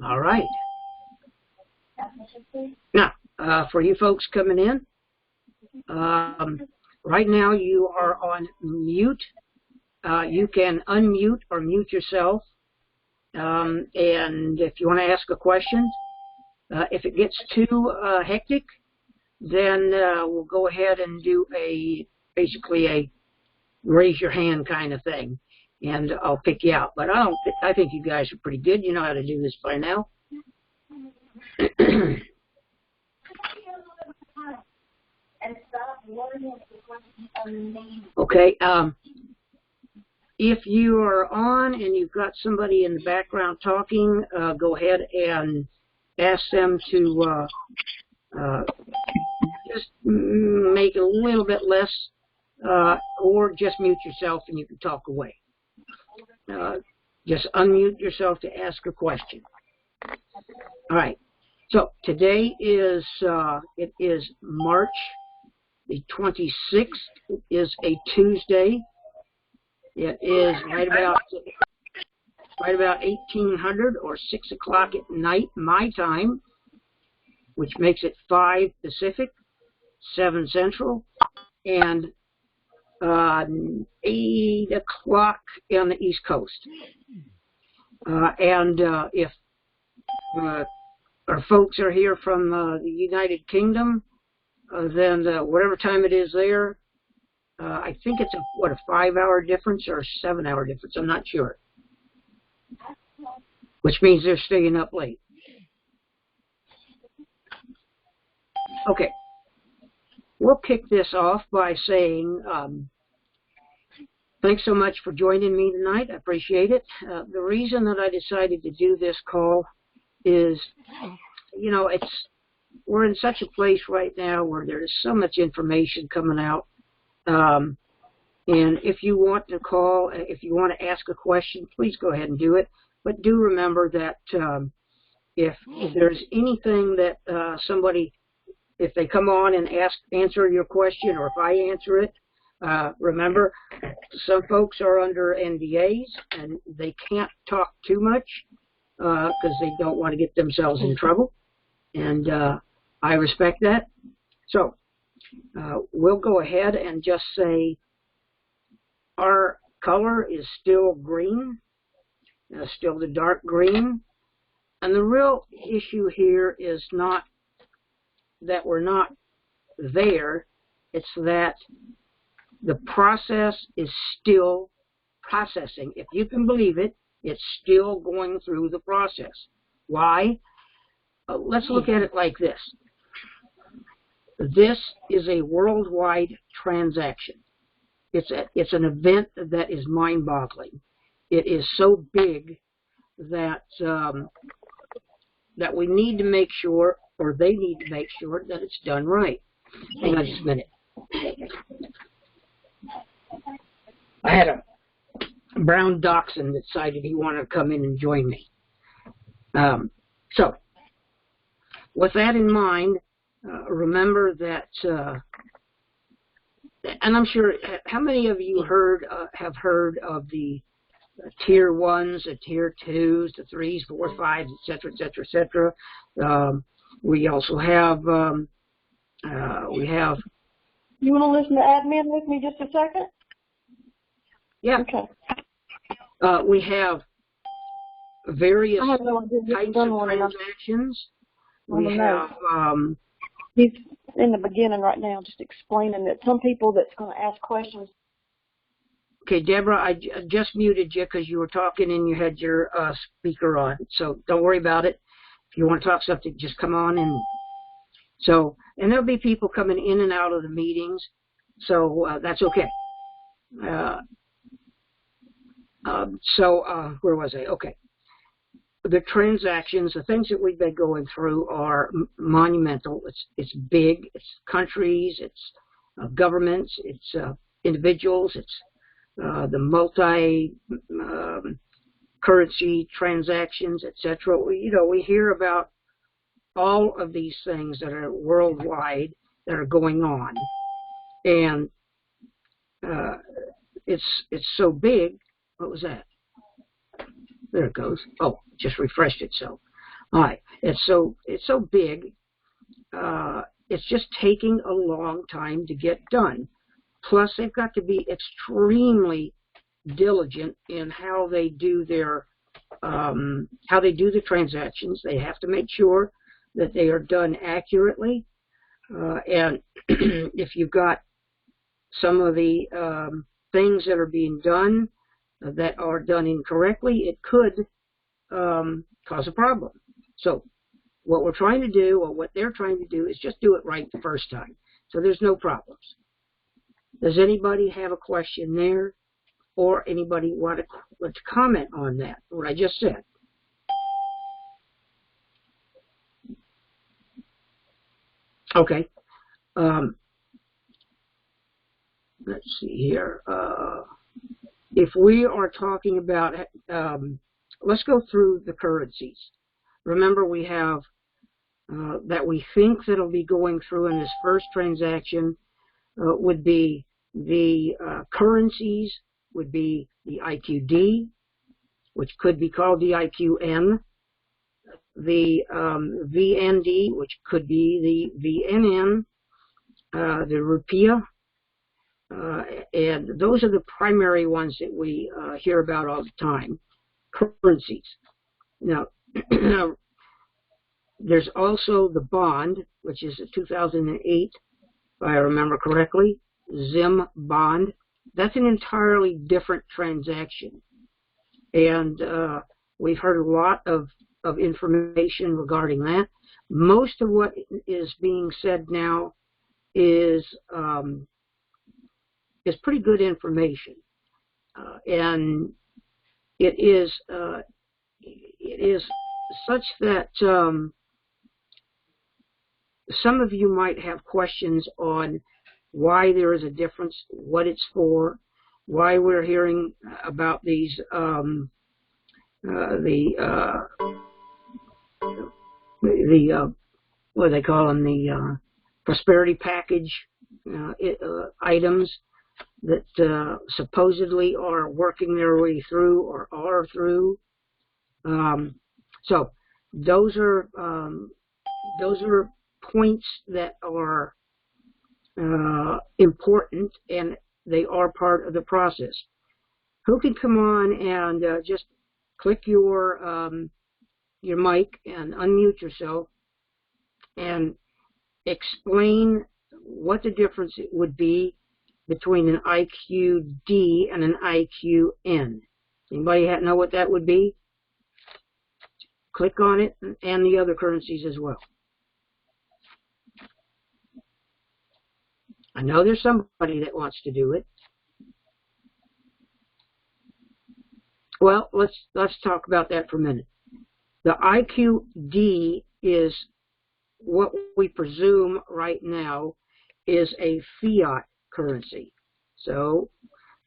All right. Now, for you folks coming in, right now you are on mute. You can unmute or mute yourself. And if you want to ask a question, if it gets too hectic, then we'll go ahead and do basically a raise your hand kind of thing, and I'll pick you out. But I think you guys are pretty good. You know how to do this by now. Okay. If you are on and you've got somebody in the background talking, go ahead and ask them to just make it a little bit less, or just mute yourself and you can talk away. Just unmute yourself to ask a question. All right. So today is it is March the 26th. It is a Tuesday. It is right about 1800 or 6 o'clock at night, my time, which makes it 5 Pacific, 7 Central, and 8 o'clock on the East Coast. If our folks are here from the United Kingdom, then whatever time it is there, I think it's a 5-hour difference or a 7-hour difference. I'm not sure. Which means they're staying up late. Okay. We'll kick this off by saying thanks so much for joining me tonight. I appreciate it. The reason that I decided to do this call is, you know, we're in such a place right now where there's so much information coming out. And if you want to call, if you want to ask a question, please go ahead and do it. But do remember that if there's anything that somebody, if they come on and answer your question, or if I answer it, remember, some folks are under NDAs and they can't talk too much because they don't want to get themselves in trouble. And I respect that. So we'll go ahead and just say our color is still green, still the dark green. And the real issue here is not that we're not there, it's that the process is still processing. If you can believe it, it's still going through the process. Why? Let's look at it like this. This is a worldwide transaction. It's an event that is mind-boggling. It is so big that that we need to make sure, or they need to make sure, that it's done right. Hang on just a minute. I had a brown dachshund that decided he wanted to come in and join me. So, with that in mind, remember that, and I'm sure, how many of you have heard of the tier 1s, the tier 2s, the 3s, 4s, 5s, etc., etc., etc. We also have, You want to listen to admin with me just a second? Yeah. Okay. We have various types of transactions. We have. He's in the beginning right now, just explaining that some people that's going to ask questions. Okay, Deborah, I just muted you because you were talking and you had your speaker on. So don't worry about it. If you want to talk something, just come on in. So, and there'll be people coming in and out of the meetings, so that's okay. Where was I? Okay. The transactions, the things that we've been going through are monumental. It's big. It's countries. It's governments. It's individuals. It's the multi-currency transactions, etc. We hear about all of these things that are worldwide that are going on, and it's so big. What was that? There it goes. Oh, just refreshed itself. All right, it's so big. It's just taking a long time to get done. Plus, they've got to be extremely diligent in how they do their the transactions. They have to make sure that they are done accurately. And if you've got some of the things that are being done that are done incorrectly, it could cause a problem. So what we're trying to do, or what they're trying to do, is just do it right the first time. So there's no problems. Does anybody have a question there? Or anybody want to comment on that, what I just said? Okay. Let's see here. If we are talking about, let's go through the currencies. Remember, we have that we think that'll be going through in this first transaction would be the currencies, would be the IQD, which could be called the IQN, the VND, which could be the VNN, the rupiah, and those are the primary ones that we hear about all the time, currencies. Now, there's also the bond, which is a 2008, if I remember correctly, ZIM bond. That's an entirely different transaction. And we've heard a lot of information regarding that. Most of what is being said now is pretty good information. And it is such that some of you might have questions on why there is a difference, what it's for, why we're hearing about these what do they call them, the prosperity package items that supposedly are working their way through or are through. So those are points that are important, and they are part of the process. Who can come on and just click your mic and unmute yourself and explain what the difference would be between an IQD and an IQN? Anybody know what that would be? Click on it, and the other currencies as well. I know there's somebody that wants to do it. Well, let's talk about that for a minute. The IQD is what we presume right now is a fiat currency. So,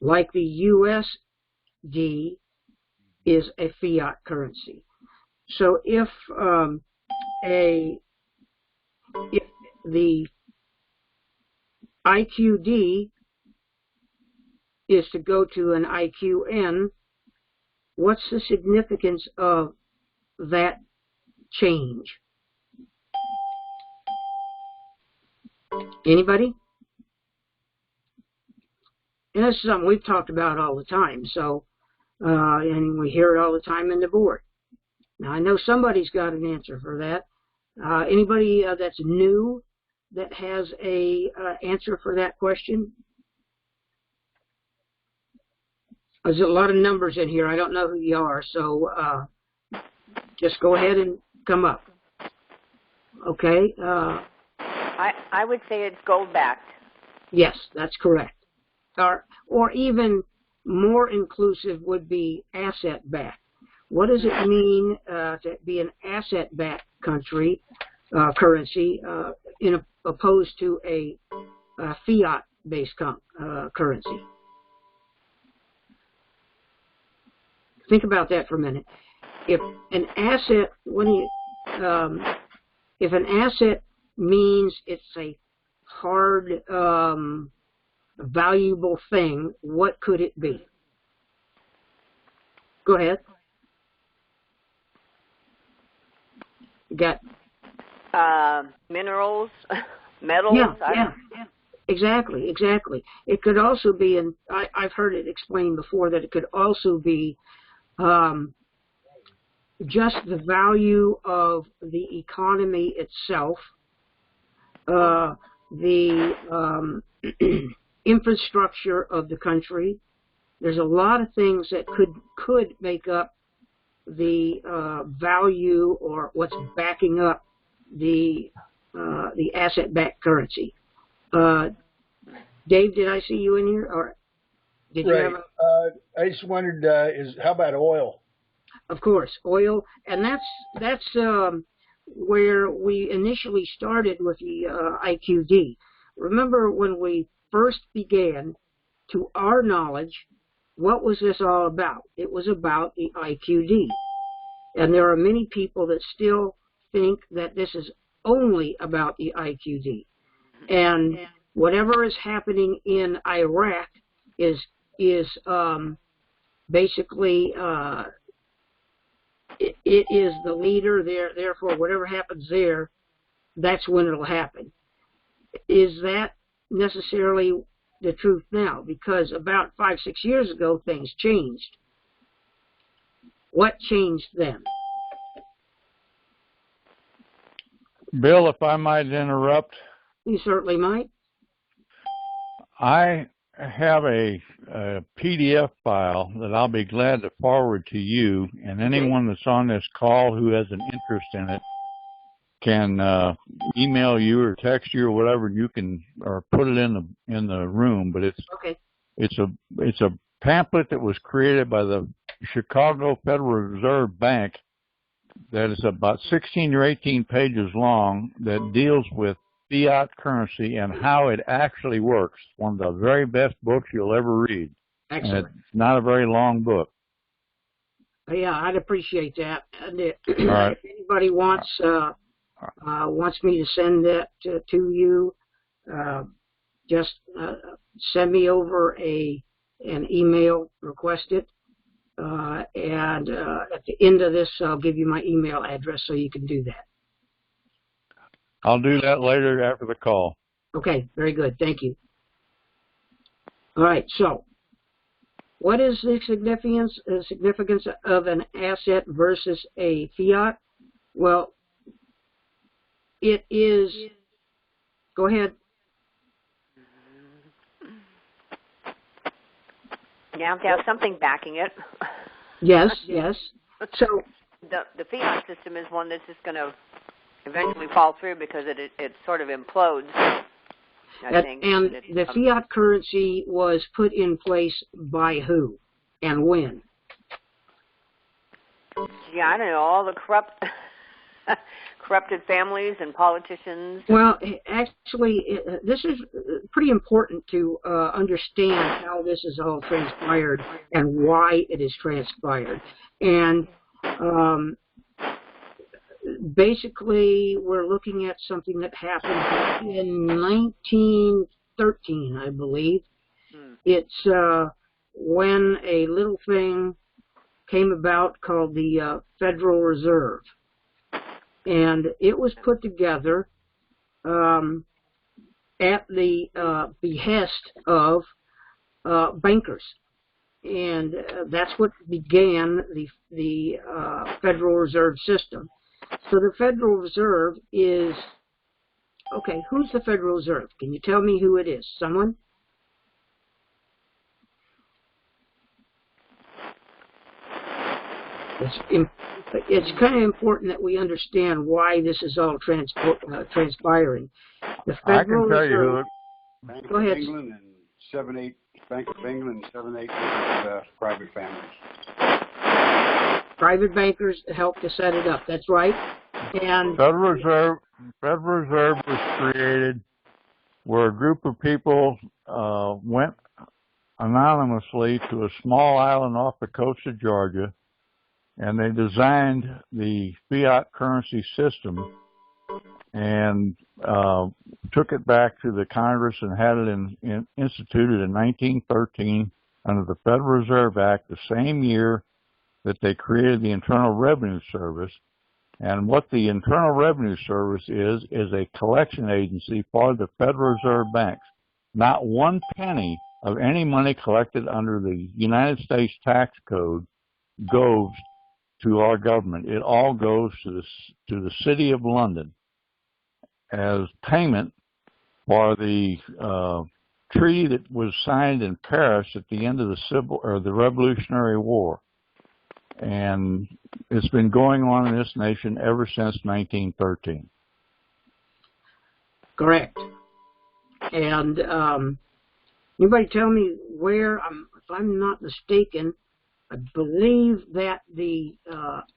like the USD is a fiat currency. So if the IQD is to go to an IQN, what's the significance of that change? Anybody? And this is something we've talked about all the time, so and we hear it all the time in the board. Now, I know somebody's got an answer for that. Anybody that's new that has a answer for that question? There's a lot of numbers in here. I don't know who you are, so just go ahead and come up. Okay. I would say it's gold-backed. Yes, that's correct. Or even more inclusive would be asset-backed. What does it mean to be an asset-backed currency opposed to a fiat-based currency? Think about that for a minute. If an asset, if an asset means it's a hard, valuable thing, what could it be? Go ahead. Got minerals, metals. yeah. Exactly. It could also be, and I've heard it explained before, that it could also be just the value of the economy itself, the infrastructure of the country. There's a lot of things that could make up the value or what's backing up the asset-backed currency. Dave, did I see you in here, or did you have I just wondered, how about oil? Of course, oil, and that's where we initially started with the IQD. Remember when we first began, to our knowledge, what was this all about? It was about the IQD. And there are many people that still think that this is only about the IQD. And whatever is happening in Iraq is basically it is the leader there. Therefore, whatever happens there, that's when it'll happen. Is that necessarily the truth now? Because about 5-6 years ago, things changed. What changed then? Bill, if I might interrupt. You certainly might. I have a PDF file that I'll be glad to forward to you, and anyone that's on this call who has an interest in it can email you or text you or whatever, and you can, or put it in the room. But it's a pamphlet that was created by the Chicago Federal Reserve Bank that is about 16 or 18 pages long, that deals with fiat currency and how it actually works. One of the very best books you'll ever read. Excellent. And it's not a very long book. Yeah, I'd appreciate that. And if right. anybody wants me to send that to you, just send me over an email, request it, and at the end of this, I'll give you my email address so you can do that. I'll do that later after the call. Okay, very good. Thank you. All right, so what is the significance of an asset versus a fiat? Well, it is, go ahead. You have to have something backing it. Yes. So the fiat system is one that's just going to eventually fall through because it sort of implodes. And the fiat currency was put in place by who and when? Yeah, I don't know, all the corrupted families and politicians. Well, actually, this is pretty important to understand how this is all transpired and why it is transpired. And basically, we're looking at something that happened in 1913, I believe. It's when a little thing came about called the Federal Reserve. And it was put together at the behest of bankers. And that's what began the Federal Reserve System. So the Federal Reserve is, okay, who's the Federal Reserve? Can you tell me who it is? Someone? It's kind of important that we understand why this is all transpiring. The Federal Reserve, Bank go of ahead. England and 7-8 Bank of England and 7-8 private families. Private bankers helped to set it up. That's right. And Federal Reserve was created where a group of people went anonymously to a small island off the coast of Georgia, and they designed the fiat currency system and took it back to the Congress and had it instituted in 1913 under the Federal Reserve Act, the same year that they created the Internal Revenue Service. And what the Internal Revenue Service is a collection agency for the Federal Reserve banks. Not one penny of any money collected under the United States tax code goes to our government. It all goes to the City of London as payment for the treaty that was signed in Paris at the end of the Revolutionary War. And it's been going on in this nation ever since 1913. Correct. And anybody tell me where, if I'm not mistaken, I believe that the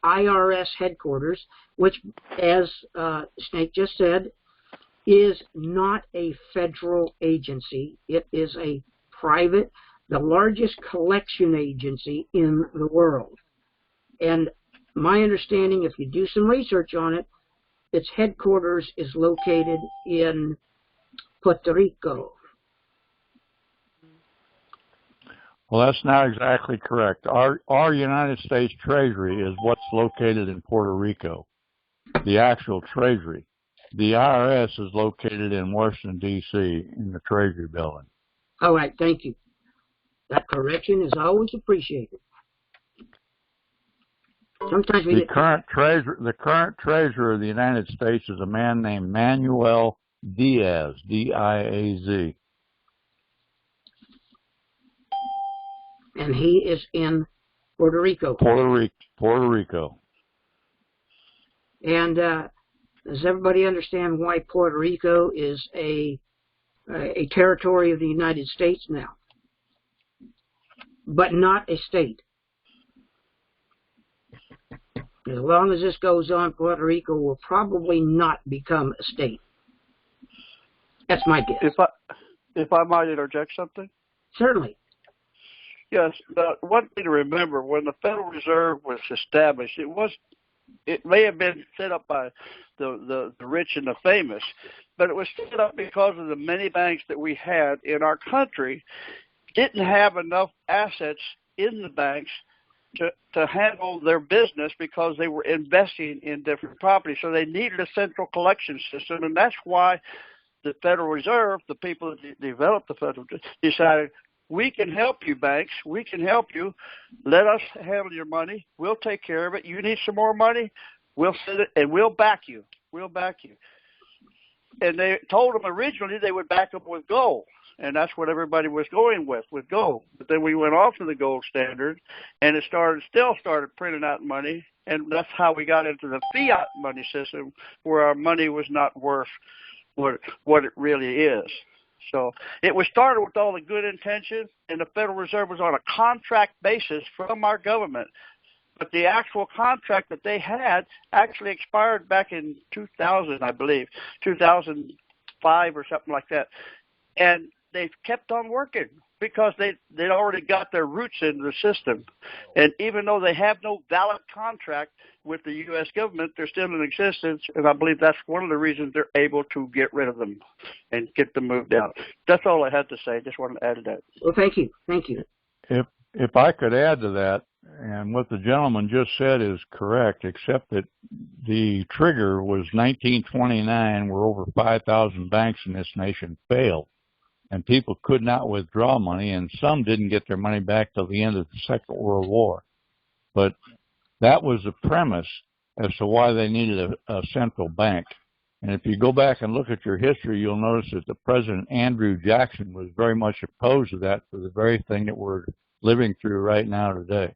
IRS headquarters, which, as Snake just said, is not a federal agency. It is a private, the largest collection agency in the world. And my understanding, if you do some research on it, its headquarters is located in Puerto Rico. Well, that's not exactly correct. Our United States Treasury is what's located in Puerto Rico, the actual Treasury. The IRS is located in Washington, D.C., in the Treasury building. All right, thank you. That correction is always appreciated. Sometimes we The current treasurer of the United States is a man named Manuel Diaz, D-I-A-Z. And he is in Puerto Rico. Puerto Rico. And does everybody understand why Puerto Rico is a territory of the United States now, but not a state? As long as this goes on, Puerto Rico will probably not become a state. That's my guess. If I might interject something? Certainly. Yes. One thing to remember, when the Federal Reserve was established, it may have been set up by the rich and the famous, but it was set up because of the many banks that we had in our country didn't have enough assets in the banks to handle their business because they were investing in different properties. So they needed a central collection system, and that's why the Federal Reserve, the people that developed the Federal Reserve, decided, we can help you, banks. We can help you. Let us handle your money. We'll take care of it. You need some more money? We'll send it, and we'll back you. We'll back you. And they told them originally they would back them with gold, and that's what everybody was going with gold. But then we went off to the gold standard, and it still started printing out money, and that's how we got into the fiat money system, where our money was not worth what it really is. So it was started with all the good intentions, and the Federal Reserve was on a contract basis from our government. But the actual contract that they had actually expired back in 2000, I believe, 2005 or something like that. And they've kept on working because they'd already got their roots into the system. And even though they have no valid contract with the U.S. government, they're still in existence, and I believe that's one of the reasons they're able to get rid of them and get them moved out. That's all I had to say. Just wanted to add to that. Well, thank you. Thank you. If I could add to that, and what the gentleman just said is correct, except that the trigger was 1929, where over 5,000 banks in this nation failed, and people could not withdraw money, and some didn't get their money back till the end of the Second World War. But that was the premise as to why they needed a central bank. And if you go back and look at your history, you'll notice that the President Andrew Jackson was very much opposed to that for the very thing that we're living through right now today.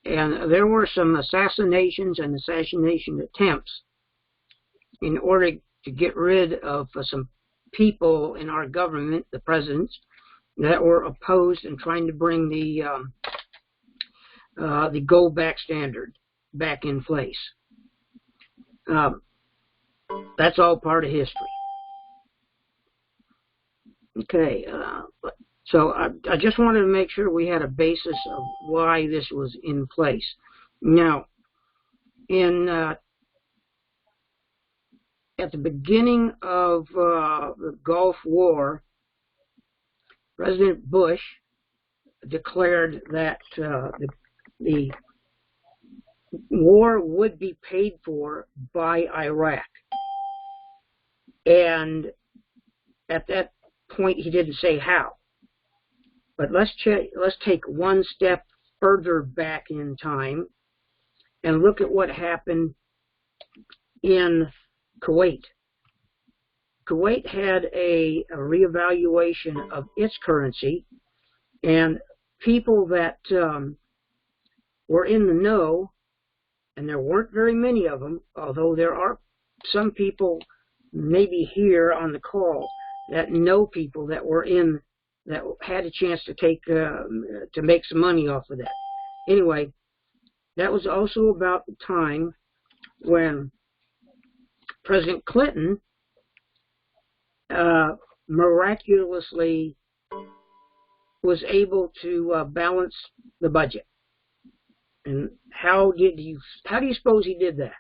And there were some assassinations and assassination attempts in order to get rid of some people in our government, the presidents, that were opposed and trying to bring the gold back standard back in place. That's all part of history. Okay, so I just wanted to make sure we had a basis of why this was in place. Now, at the beginning of the Gulf War, President Bush declared that the war would be paid for by Iraq. And at that point, he didn't say how. But let's take one step further back in time and look at what happened in Kuwait. Kuwait had a reevaluation of its currency, and people that were in the know, and there weren't very many of them, although there are some people maybe here on the call that know people that were in, that had a chance to to make some money off of that. Anyway, that was also about the time when President Clinton miraculously was able to balance the budget. And how do you suppose he did that?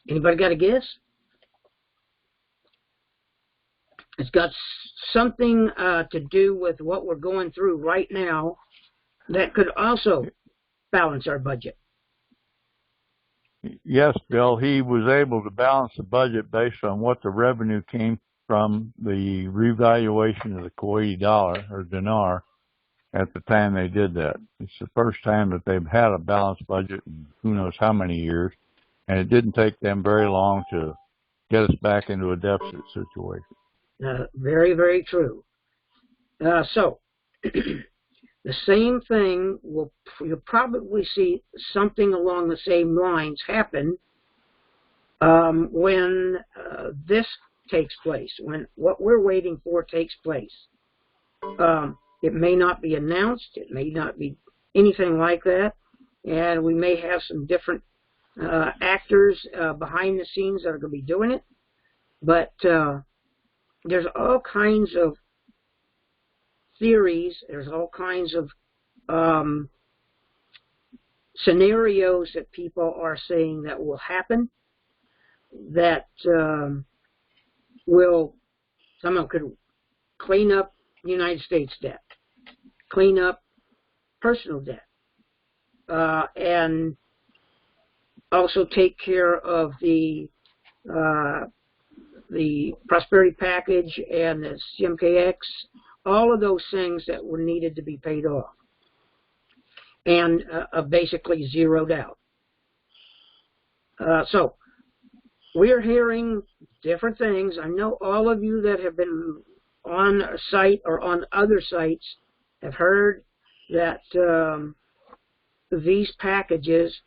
Anybody got a guess? It's got something to do with what we're going through right now that could also balance our budget. Yes, Bill, he was able to balance the budget based on what the revenue came from the revaluation of the Kuwaiti dollar or dinar at the time they did that. It's the first time that they've had a balanced budget in who knows how many years, and it didn't take them very long to get us back into a deficit situation. Very, very true. So, the same thing you'll probably see something along the same lines happen when this takes place, when what we're waiting for takes place. It may not be announced, it may not be anything like that, and we may have some different actors behind the scenes that are going to be doing it, but there's all kinds of theories, there's all kinds of scenarios that people are saying that will happen, that someone could clean up the United States debt, clean up personal debt, and also take care of the prosperity package and the CMKX, all of those things that were needed to be paid off and basically zeroed out. So we're hearing different things. I know all of you that have been on a site or on other sites have heard that these packages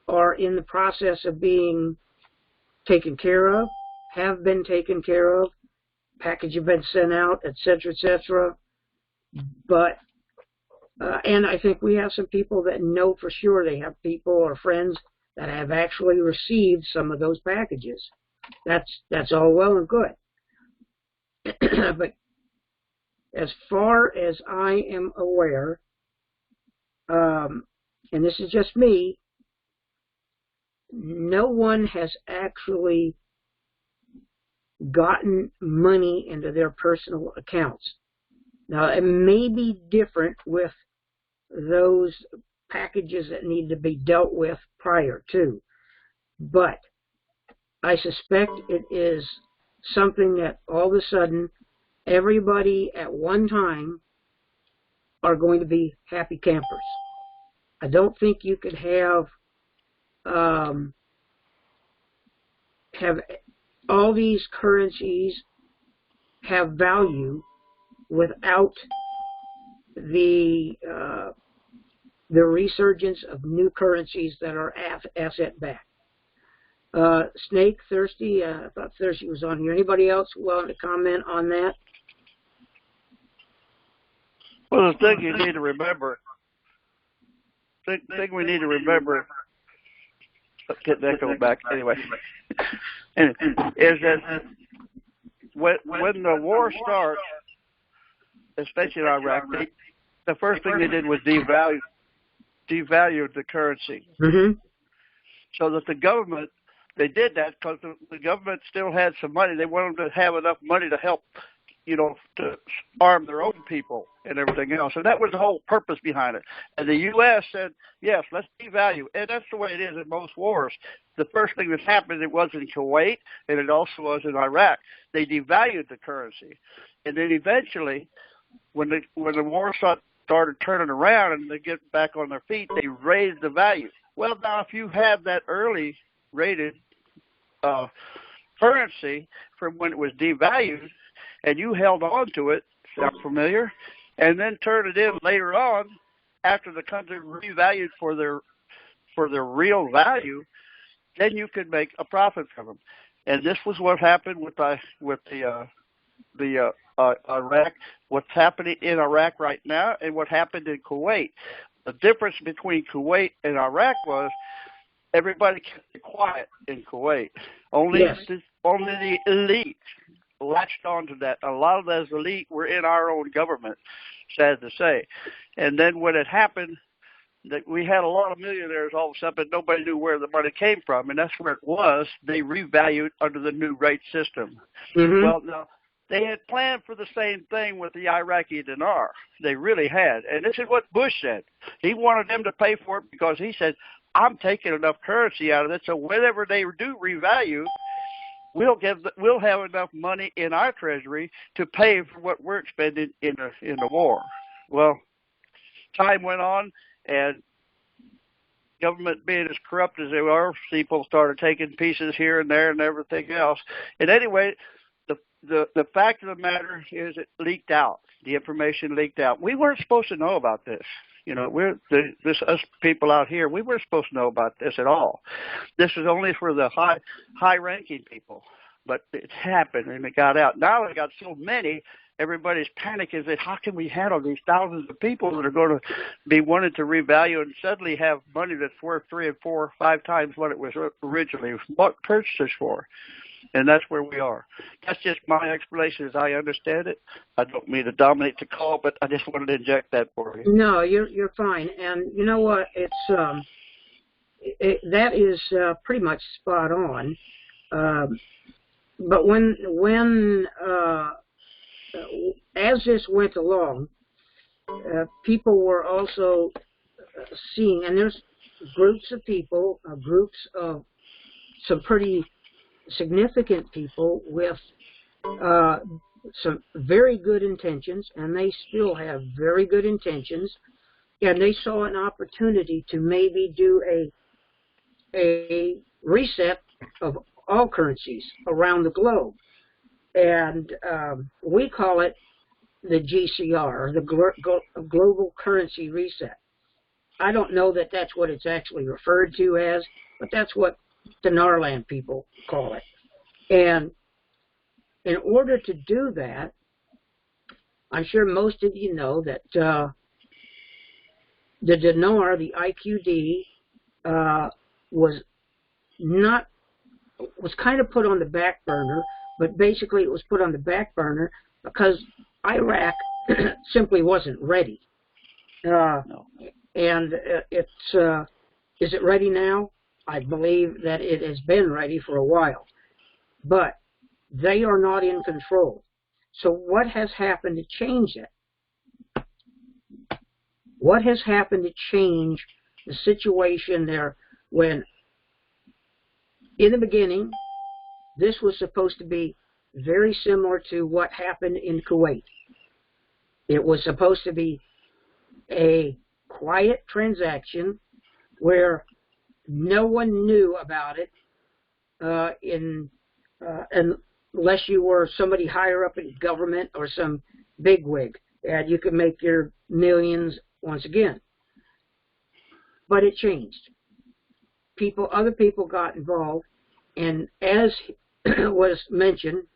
are in the process of being taken care of, have been taken care of, package have been sent out, etc., etc. But, and I think we have some people that know for sure they have people or friends that have actually received some of those packages. That's all well and good. But as far as I am aware, and this is just me, no one has actually gotten money into their personal accounts. Now, it may be different with those packages that need to be dealt with prior to, but I suspect it is something that all of a sudden everybody at one time are going to be happy campers. I don't think you could have all these currencies have value without the resurgence of new currencies that are asset backed. Snake, Thirsty, I thought Thirsty was on here. Anybody else want to comment on that? Well, the thing you need to remember, thing we need to remember, let's get that going back anyway, is that when the war starts, especially in Iraq, the first thing they did was devalue the currency. Mm-hmm. So that the government, they did that because the government still had some money. They wanted to have enough money to help to arm their own people and everything else. And that was the whole purpose behind it. And the U.S. said, yes, let's devalue. And that's the way it is in most wars. The first thing that happened, it was in Kuwait, and it also was in Iraq. They devalued the currency. And then eventually, when the war started turning around and they get back on their feet, they raised the value. Well, now, if you have that early rated currency from when it was devalued, and you held on to it, sound familiar, and then turned it in later on after the country revalued for their real value, then you could make a profit from them. And this was what happened with the Iraq, what's happening in Iraq right now, and what happened in Kuwait. The difference between Kuwait and Iraq was everybody kept it quiet in Kuwait. Only the elite latched onto that. A lot of those elite were in our own government, sad to say. And then when it happened, that we had a lot of millionaires all of a sudden, nobody knew where the money came from, and that's where it was. They revalued under the new rate system. Mm-hmm. Well, now, they had planned for the same thing with the Iraqi dinar. They really had. And this is what Bush said. He wanted them to pay for it because he said, I'm taking enough currency out of it, so whenever they do revalue, we'll have enough money in our treasury to pay for what we're expending in the war. Well, time went on, and government being as corrupt as they are, people started taking pieces here and there and everything else. And anyway, the fact of the matter is it leaked out. The information leaked out. We weren't supposed to know about this. Us people out here, we weren't supposed to know about this at all. This was only for the high-ranking people. But it happened, and it got out. Now it got so many, everybody's panicking. That how can we handle these thousands of people that are going to be wanting to revalue and suddenly have money that's worth 3 and 4 or 5 times what it was originally purchased for? And that's where we are. That's just my explanation as I understand it. I don't mean to dominate the call, but I just wanted to inject that for you. No, you're fine. And you know what? It's that is pretty much spot on. But when as this went along, people were also seeing, and there's groups of people, groups of some pretty significant people with some very good intentions, and they still have very good intentions, and they saw an opportunity to maybe do a reset of all currencies around the globe. And we call it the GCR, the Global Currency Reset. I don't know that that's what it's actually referred to as, but that's what Dinarland people call it. And in order to do that, I'm sure most of you know that the dinar, the IQD, was kind of put on the back burner, but basically it was put on the back burner because Iraq simply wasn't ready. And is it ready now? I believe that it has been ready for a while, but they are not in control. So what has happened to change it? What has happened to change the situation there when, in the beginning, this was supposed to be very similar to what happened in Kuwait. It was supposed to be a quiet transaction where no one knew about it unless you were somebody higher up in government or some bigwig, and you could make your millions once again. But it changed. Other people got involved, and as was mentioned,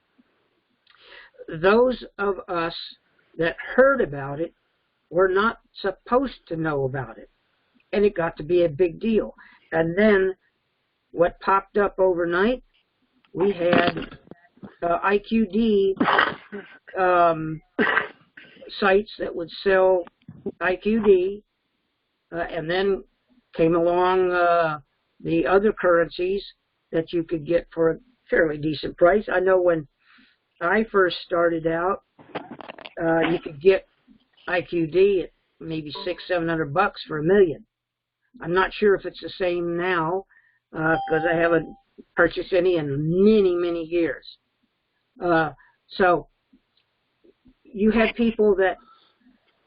those of us that heard about it were not supposed to know about it, and it got to be a big deal. And then what popped up overnight, we had IQD sites that would sell IQD, and then came along the other currencies that you could get for a fairly decent price. I know when I first started out, you could get IQD at maybe $600-700 for $1 million. I'm not sure if it's the same now, because I haven't purchased any in many years. So you had people that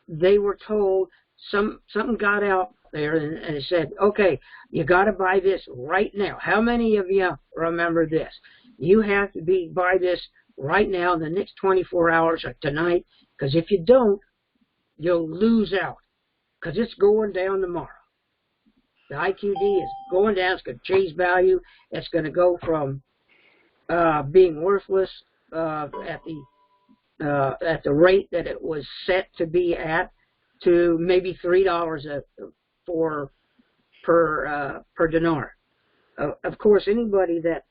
they were told something got out there and it said, okay, you got to buy this right now. How many of you remember this? You have to buy this right now in the next 24 hours or tonight, because if you don't, you'll lose out, because it's going down tomorrow. The IQD is going down. It's going to change value. It's going to go from being worthless at the rate that it was set to be at to maybe $3 per dinar. Of course, anybody that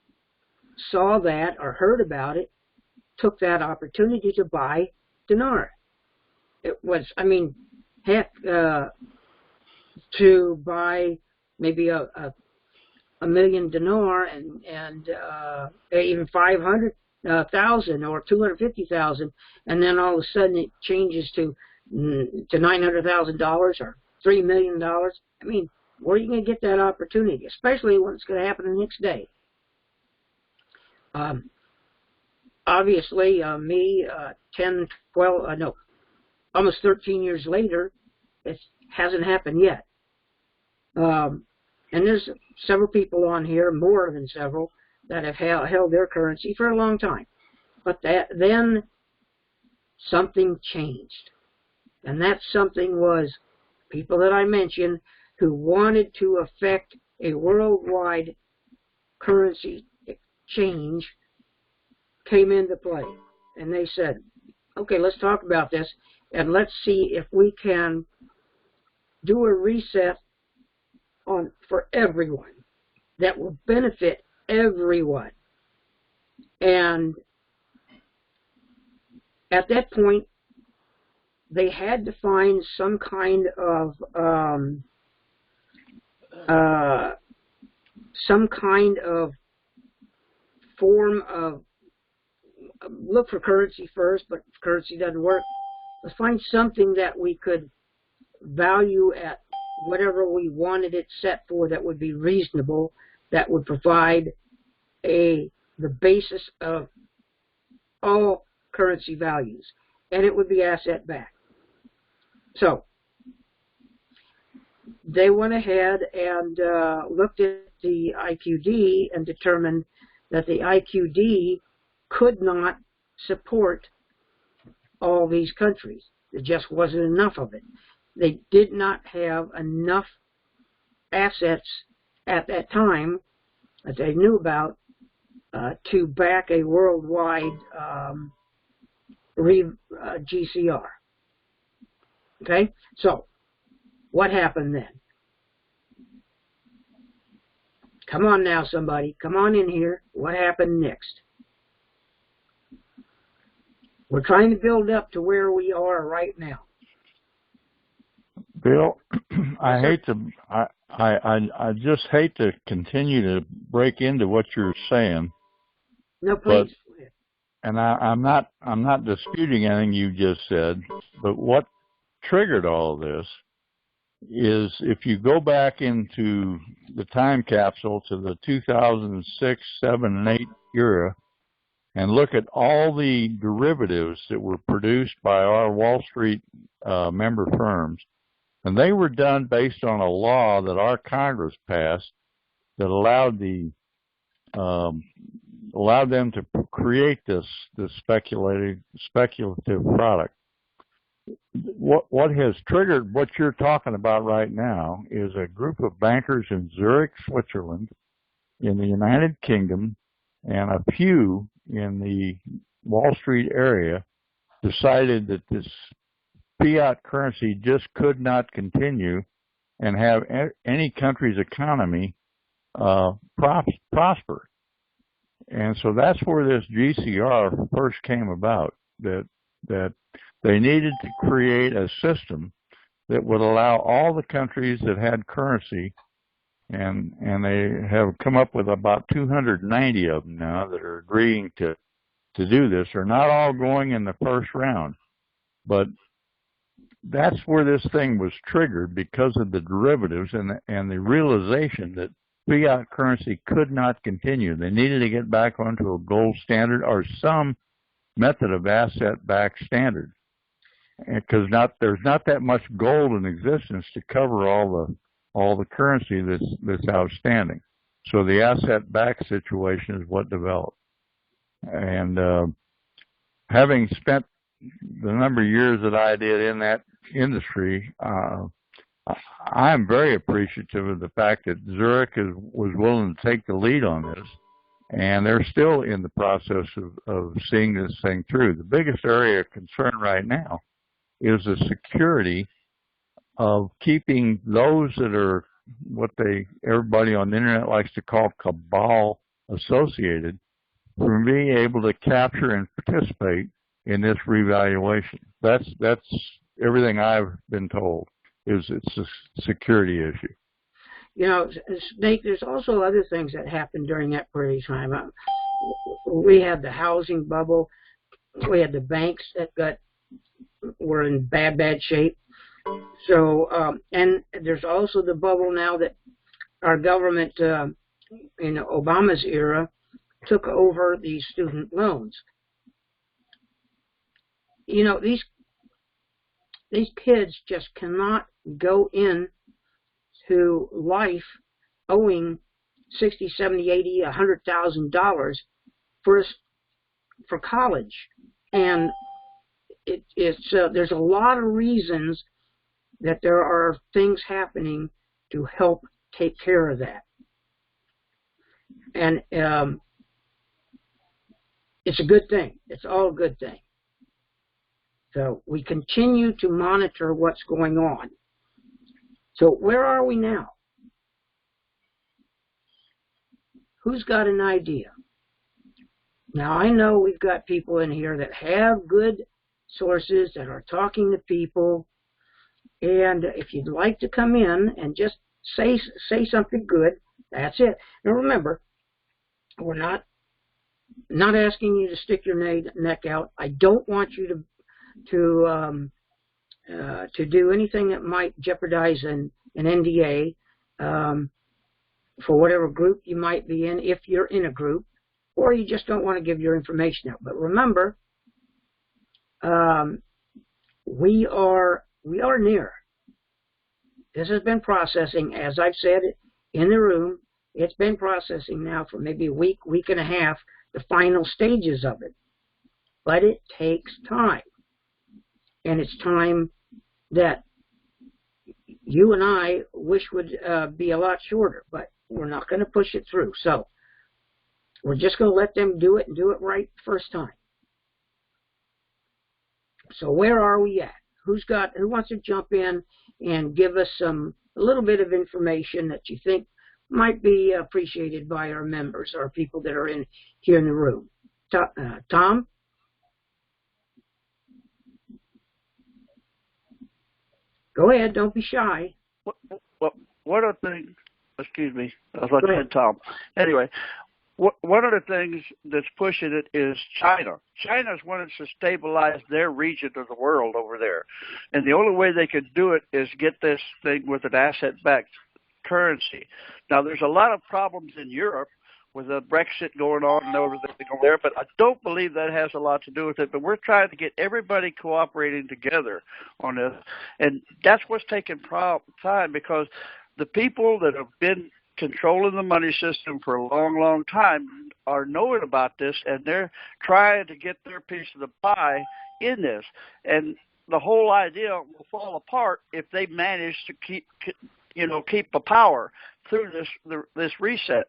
saw that or heard about it took that opportunity to buy dinar. It was, I mean, heck, to buy maybe a million dinar and even 500,000 or 250,000, and then all of a sudden it changes to $900,000 or $3 million. I mean, where are you going to get that opportunity, especially when it's going to happen the next day? Obviously, me, 10, 12, no, almost 13 years later, it hasn't happened yet. And there's several people on here, more than several, that have held their currency for a long time. But then something changed. And that something was people that I mentioned who wanted to affect a worldwide currency exchange came into play. And they said, okay, let's talk about this, and let's see if we can do a reset for everyone that will benefit everyone. And at that point, they had to find some kind of form of look for currency first, but if currency doesn't work, let's find something that we could value at whatever we wanted it set for that would be reasonable, that would provide the basis of all currency values, and it would be asset backed. So they went ahead and looked at the IQD and determined that the IQD could not support all these countries. There just wasn't enough of it. They did not have enough assets at that time that they knew about to back a worldwide GCR. Okay? So, what happened then? Come on now, somebody. Come on in here. What happened next? We're trying to build up to where we are right now. Bill, I just hate to continue to break into what you're saying. No, please. And I'm not disputing anything you just said, but what triggered all of this is if you go back into the time capsule to the 2006, 7, and 8 era and look at all the derivatives that were produced by our Wall Street member firms, and they were done based on a law that our Congress passed that allowed them to create this speculative product. What has triggered what you're talking about right now is a group of bankers in Zurich, Switzerland, in the United Kingdom, and a few in the Wall Street area decided that this fiat currency just could not continue and have any country's economy prosper. And so that's where this GCR first came about, that they needed to create a system that would allow all the countries that had currency, and they have come up with about 290 of them now that are agreeing to to do this. They're not all going in the first round, but that's where this thing was triggered because of the derivatives and the realization that fiat currency could not continue. They needed to get back onto a gold standard or some method of asset-backed standard, because there's not that much gold in existence to cover all the currency that's outstanding. So the asset-backed situation is what developed. And having spent the number of years that I did in that industry, I'm very appreciative of the fact that Zurich was willing to take the lead on this, and they're still in the process of seeing this thing through. The biggest area of concern right now is the security of keeping those that are what everybody on the internet likes to call cabal associated from being able to capture and participate in this revaluation. That's everything I've been told. It's a security issue. You know, Snake, there's also other things that happened during that period of time. We had the housing bubble. We had the banks that were in bad shape. So, and there's also the bubble now that our government, in Obama's era, took over these student loans. You know, these kids just cannot go in to life owing $60, $70, $80, $100,000 for college, and there's a lot of reasons that there are things happening to help take care of that, and it's a good thing. It's all a good thing. So we continue to monitor what's going on. So where are we now? Who's got an idea? Now, I know we've got people in here that have good sources that are talking to people. And if you'd like to come in and just say something good, that's it. Now, remember, we're not asking you to stick your neck out. I don't want you to do anything that might jeopardize an NDA for whatever group you might be in, if you're in a group, or you just don't want to give your information out. But remember, we are near. This has been processing, as I've said in the room. It's been processing now for maybe a week and a half, the final stages of it. But it takes time. And it's time that you and I wish would be a lot shorter, but we're not going to push it through. So we're just going to let them do it and do it right the first time. So where are we at? Who wants to jump in and give us a little bit of information that you think might be appreciated by our members, our people that are here in the room? Tom? Go ahead. Don't be shy. One of the things, excuse me, I was like to Tom. Anyway, one of the things that's pushing it is China. China's wanted to stabilize their region of the world over there. And the only way they could do it is get this thing with an asset-backed currency. Now, there's a lot of problems in Europe with the Brexit going on and everything over there, but I don't believe that has a lot to do with it. But we're trying to get everybody cooperating together on this, and that's what's taking time, because the people that have been controlling the money system for a long, long time are knowing about this, and they're trying to get their piece of the pie in this. And the whole idea will fall apart if they manage to keep the power through this reset.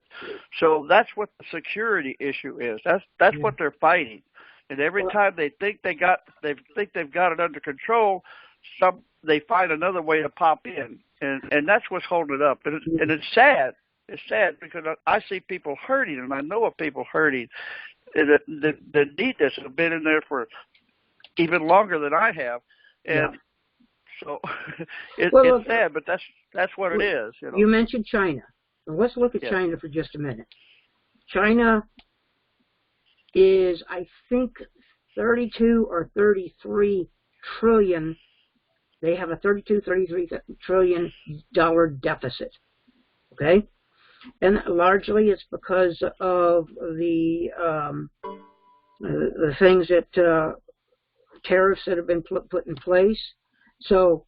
So that's what the security issue is. That's what they're fighting. And every time they think they've got it under control, they find another way to pop in, and that's what's holding it up. And it's sad. It's sad because I see people hurting, and I know of people hurting that need this and have been in there for even longer than I have, and. So it's sad, but that's what it is. You mentioned China. Well, let's look at China for just a minute. China is, I think, 32 or 33 trillion. They have a 33 trillion dollar deficit. Okay, and largely it's because of the things that tariffs that have been put in place. So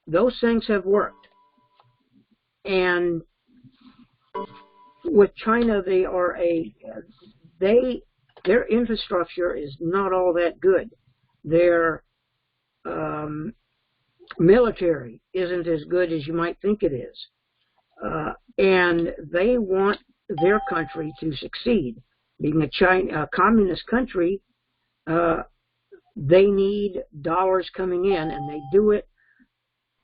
those things have worked. And with China, their infrastructure is not all that good. Their military isn't as good as you might think it is. And they want their country to succeed. Being a communist country, they need dollars coming in, and they do it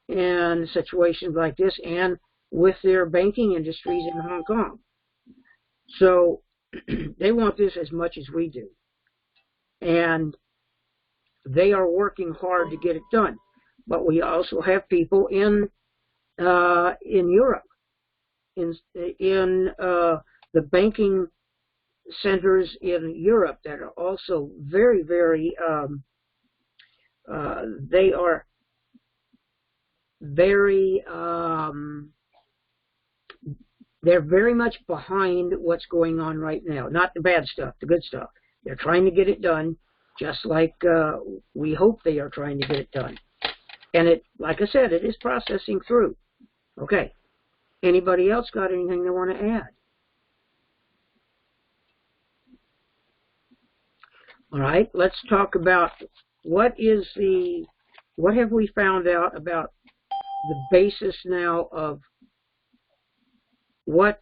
in situations like this and with their banking industries in Hong Kong. So they want this as much as we do. And they are working hard to get it done. But we also have people in Europe, in the banking centers in Europe that are also very, very, they are very, they're very much behind what's going on right now. Not the bad stuff, the good stuff. They're trying to get it done, just like we hope they are trying to get it done. And it, like I said, it is processing through. Okay. Anybody else got anything they want to add? All right, let's talk about what have we found out about the basis now of what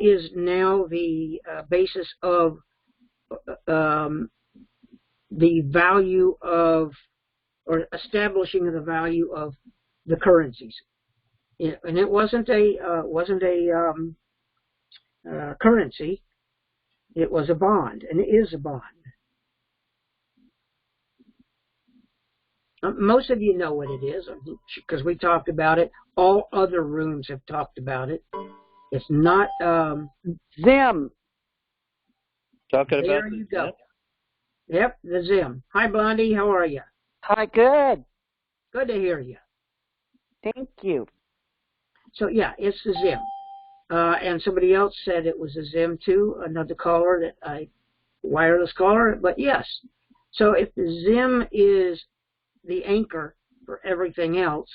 is now the basis of the value of, or establishing the value of the currencies. And it wasn't a currency. It was a bond, and it is a bond. Most of you know what it is, because we talked about it. All other rooms have talked about it. It's not Zim. Talking there about you the go. Zim? Yep, the Zim. Hi, Blondie. How are you? Hi, good. Good to hear you. Thank you. So, yeah, it's the Zim. And somebody else said it was a Zim, too, another caller, wireless caller. But, yes. So if the Zim is the anchor for everything else,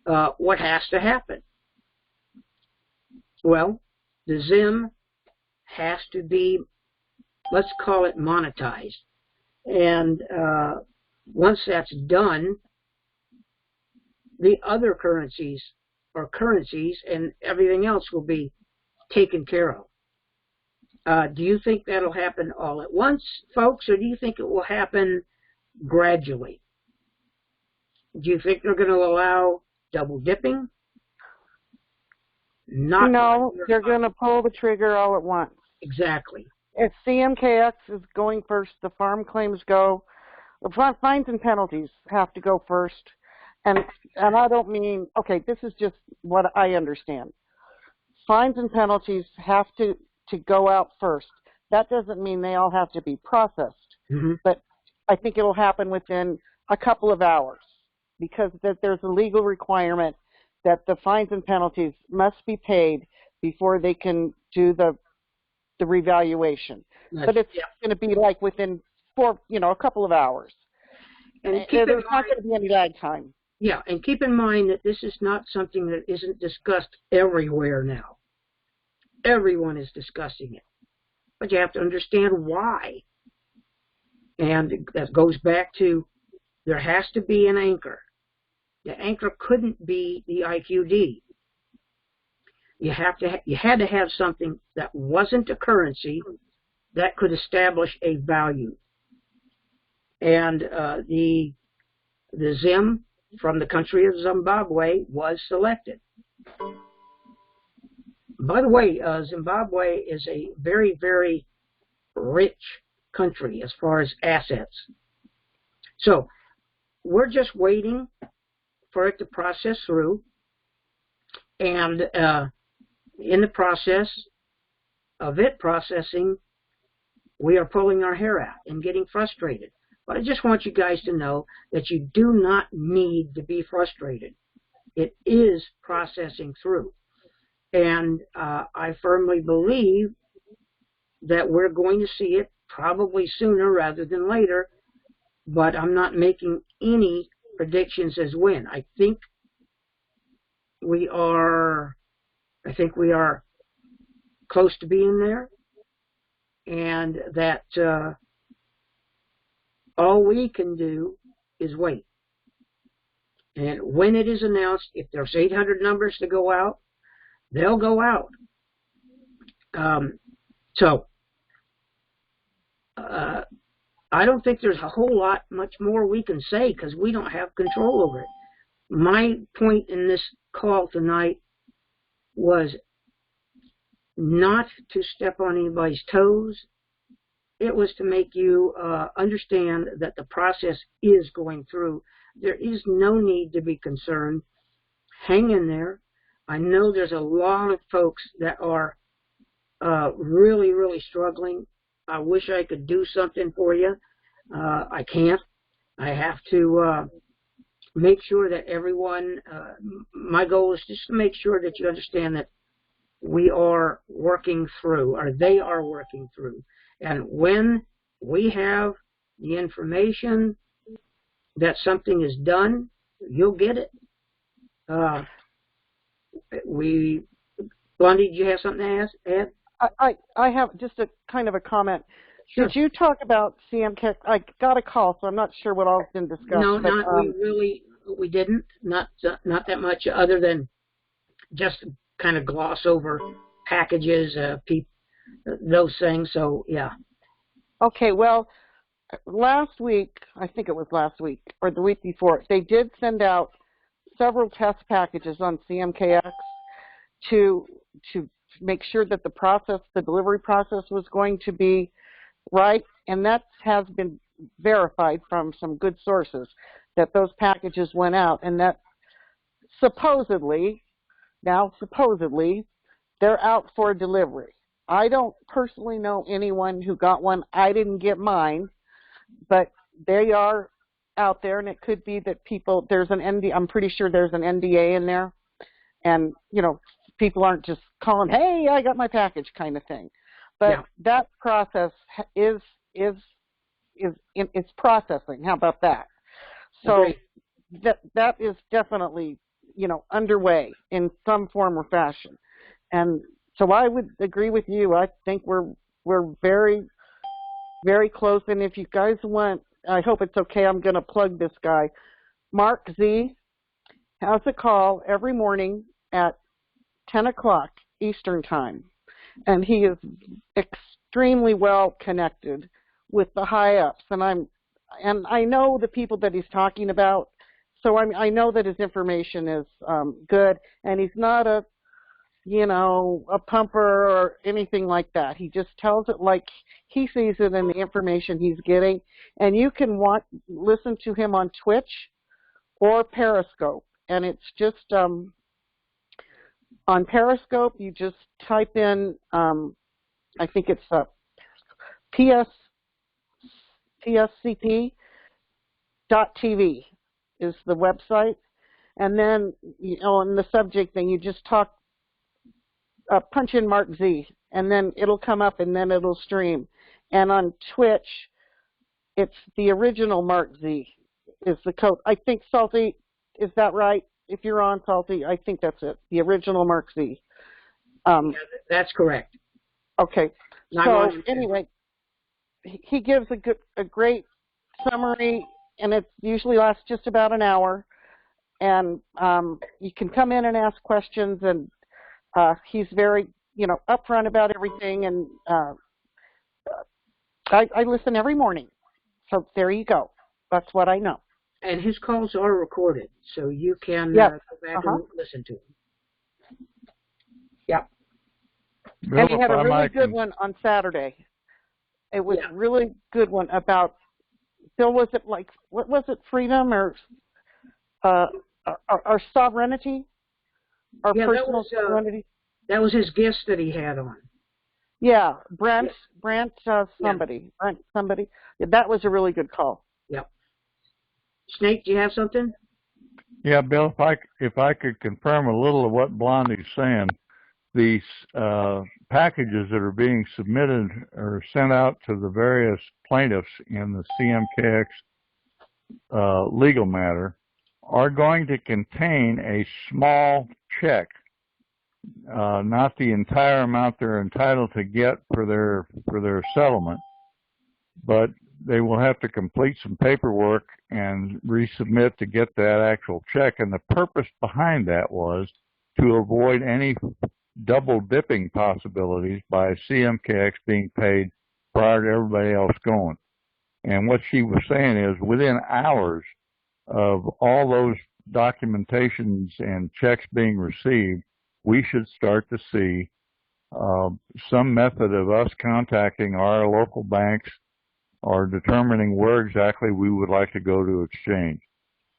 what has to happen? Well, the Zim has to be, let's call it monetized. And once that's done, the other currencies or currencies and everything else will be taken care of. Do you think that'll happen all at once, folks, or do you think it will happen gradually? Do you think they're going to allow double dipping? No, they're going to pull the trigger all at once. Exactly. If CMKX is going first, the farm claims go. The fines and penalties have to go first. And I don't mean, okay, this is just what I understand. Fines and penalties have to go out first. That doesn't mean they all have to be processed. Mm-hmm. But I think it'll happen within a couple of hours, because there's a legal requirement that the fines and penalties must be paid before they can do the revaluation. But it's going to be like within a couple of hours. And there's not going to be any lag time. Yeah, and keep in mind that this is not something that isn't discussed everywhere now. Everyone is discussing it. But you have to understand why. And that goes back to, there has to be an anchor. The anchor couldn't be the IQD. You had to have something that wasn't a currency that could establish a value. And the Zim from the country of Zimbabwe was selected. By the way, Zimbabwe is a very, very rich country as far as assets. So we're just waiting for it to process through. And in the process, of it processing, we are pulling our hair out and getting frustrated. But I just want you guys to know that you do not need to be frustrated. It is processing through. And I firmly believe that we're going to see it probably sooner rather than later, but I'm not making any predictions as when. I think we are close to being there, and that all we can do is wait. And when it is announced, if there's 800 numbers to go out, they'll go out. I don't think there's a whole lot much more we can say because we don't have control over it. My point in this call tonight was not to step on anybody's toes. It was to make you understand that the process is going through. There is no need to be concerned. Hang in there. I know there's a lot of folks that are really, really struggling. I wish I could do something for you. I can't. I have to make sure that everyone, my goal is just to make sure that you understand that we are working through, or they are working through. And when we have the information that something is done, you'll get it. Blondie, do you have something to add? I have just a kind of a comment. Sure. Did you talk about CMK? I got a call, so I'm not sure what all's been discussed. No, but, we didn't. Not that much, other than just kind of gloss over packages, those things. So yeah. Okay, well, last week, I think it was last week or the week before, they did send out several test packages on CMKX to make sure that the delivery process was going to be right, and that has been verified from some good sources that those packages went out, and that supposedly, they're out for delivery. I don't personally know anyone who got one. I didn't get mine, but they are out there, and it could be that there's an NDA, I'm pretty sure there's an NDA in there, and, people aren't just calling, hey, I got my package kind of thing. But yeah. That process is processing. How about that? So that is definitely, underway in some form or fashion. And so I would agree with you. I think we're very, very close. And if you guys want, I hope it's okay, I'm going to plug this guy. Mark Z has a call every morning at 10 o'clock Eastern Time. And he is extremely well connected with the high-ups. And I know the people that he's talking about, so I know that his information is good. And he's not a pumper or anything like that. He just tells it like he sees it in the information he's getting. And you can listen to him on Twitch or Periscope. And it's just on Periscope, you just type in, I think it's pscp.tv is the website. And then, in the subject thing, you just punch in Mark Z, and then it'll come up, and then it'll stream. And on Twitch, it's the original Mark Z is the code. I think, Salty, is that right? If you're on, Salty, I think that's it. The original Mark Z. Yeah, that's correct. Okay. So anyway, he gives a great summary, and it usually lasts just about an hour. And you can come in and ask questions, and he's very, upfront about everything. And I listen every morning. So there you go. That's what I know. And his calls are recorded, so you can go back and listen to them. Yeah. And he had a really good one on Saturday. It was a really good one about, Bill, was it like, what was it, freedom or our sovereignty? Our personal sovereignty? That was his guest that he had on. Yeah, Brent, somebody. Brent, somebody. Yeah, that was a really good call. Yep. Snake, do you have something? Yeah, Bill, if I could confirm a little of what Blondie's saying, these packages that are being submitted or sent out to the various plaintiffs in the CMKX legal matter are going to contain a small check, not the entire amount they're entitled to get for their settlement, but they will have to complete some paperwork and resubmit to get that actual check. And the purpose behind that was to avoid any double dipping possibilities by CMKX being paid prior to everybody else going. And what she was saying is within hours of all those documentations and checks being received, we should start to see some method of us contacting our local banks or determining where exactly we would like to go to exchange.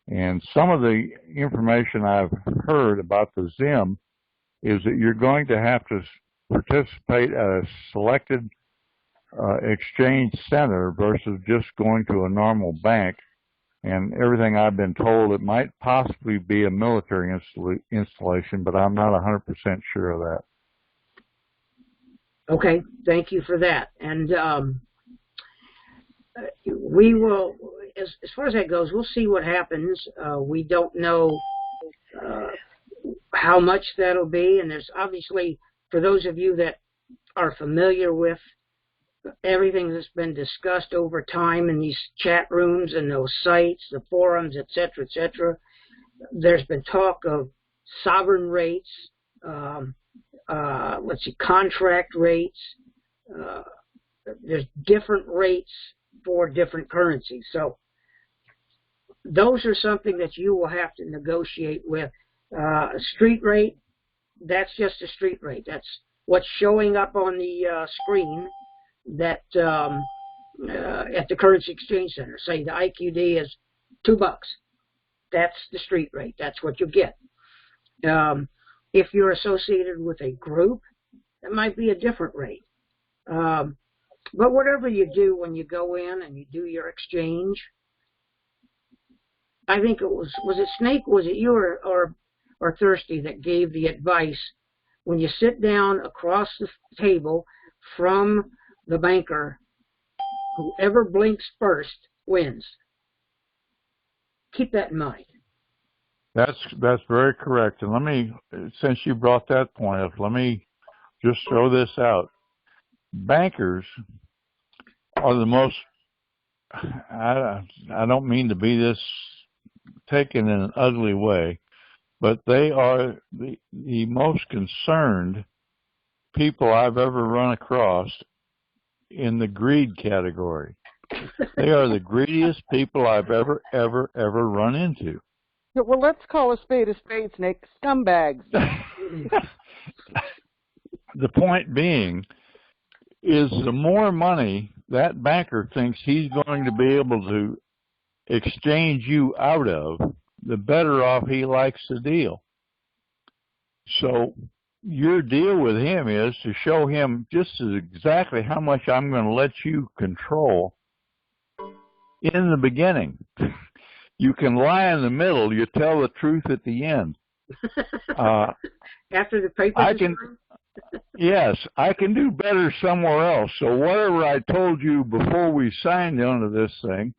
And some of the information I've heard about the ZIM is that you're going to have to participate at a selected exchange center versus just going to a normal bank. And everything I've been told, it might possibly be a military installation, but I'm not 100% sure of that. Okay, thank you for that. And we will, as far as that goes, we'll see what happens. We don't know how much that'll be, and there's obviously, for those of you that are familiar with everything that's been discussed over time in these chat rooms and those sites, the forums, et cetera, there's been talk of sovereign rates, contract rates. There's different rates for different currencies. So those are something that you will have to negotiate with. A street rate, that's just a street rate. That's what's showing up on the screen that at the currency exchange center. Say the IQD is $2. That's the street rate. That's what you get. If you're associated with a group, that might be a different rate. But whatever you do when you go in and you do your exchange, I think it was it Snake? Was it you or Thirsty that gave the advice when you sit down across the table from the banker, whoever blinks first wins. Keep that in mind. That's very correct. And let me, since you brought that point up, let me just throw this out. Bankers are the most, I don't mean to be this taken in an ugly way, but they are the most concerned people I've ever run across in the greed category. They are the greediest people I've ever run into. Well, let's call a spade, Snake. Scumbags. The point being is the more money that banker thinks he's going to be able to exchange you out of, the better off he likes the deal. So your deal with him is to show him just exactly how much I'm going to let you control in the beginning. You can lie in the middle. You tell the truth at the end. After the paper. Yes, I can do better somewhere else. So whatever I told you before we signed onto this thing,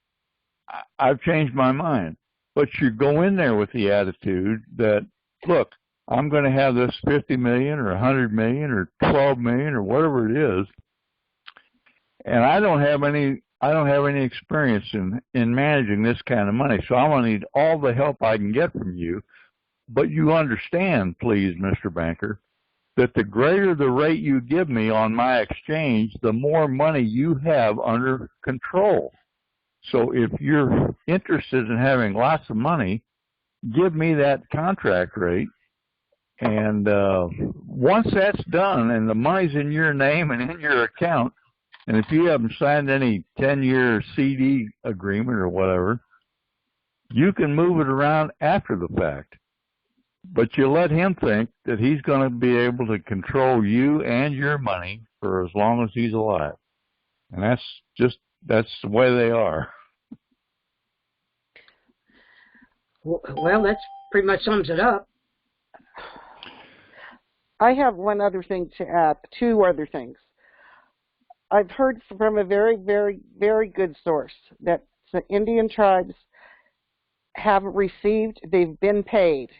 I've changed my mind. But you go in there with the attitude that, look, I'm going to have this 50 million or 100 million or 12 million or whatever it is, and I don't have any experience in managing this kind of money. So I'm going to need all the help I can get from you. But you understand, please, Mr. Banker, that the greater the rate you give me on my exchange, the more money you have under control. So if you're interested in having lots of money, give me that contract rate. And once that's done and the money's in your name and in your account, and if you haven't signed any 10-year CD agreement or whatever, you can move it around after the fact. But you let him think that he's going to be able to control you and your money for as long as he's alive. And that's the way they are. Well, that's pretty much sums it up. I have one other thing to add, two other things. I've heard from a very, very, very good source that the Indian tribes have received, they've been paid.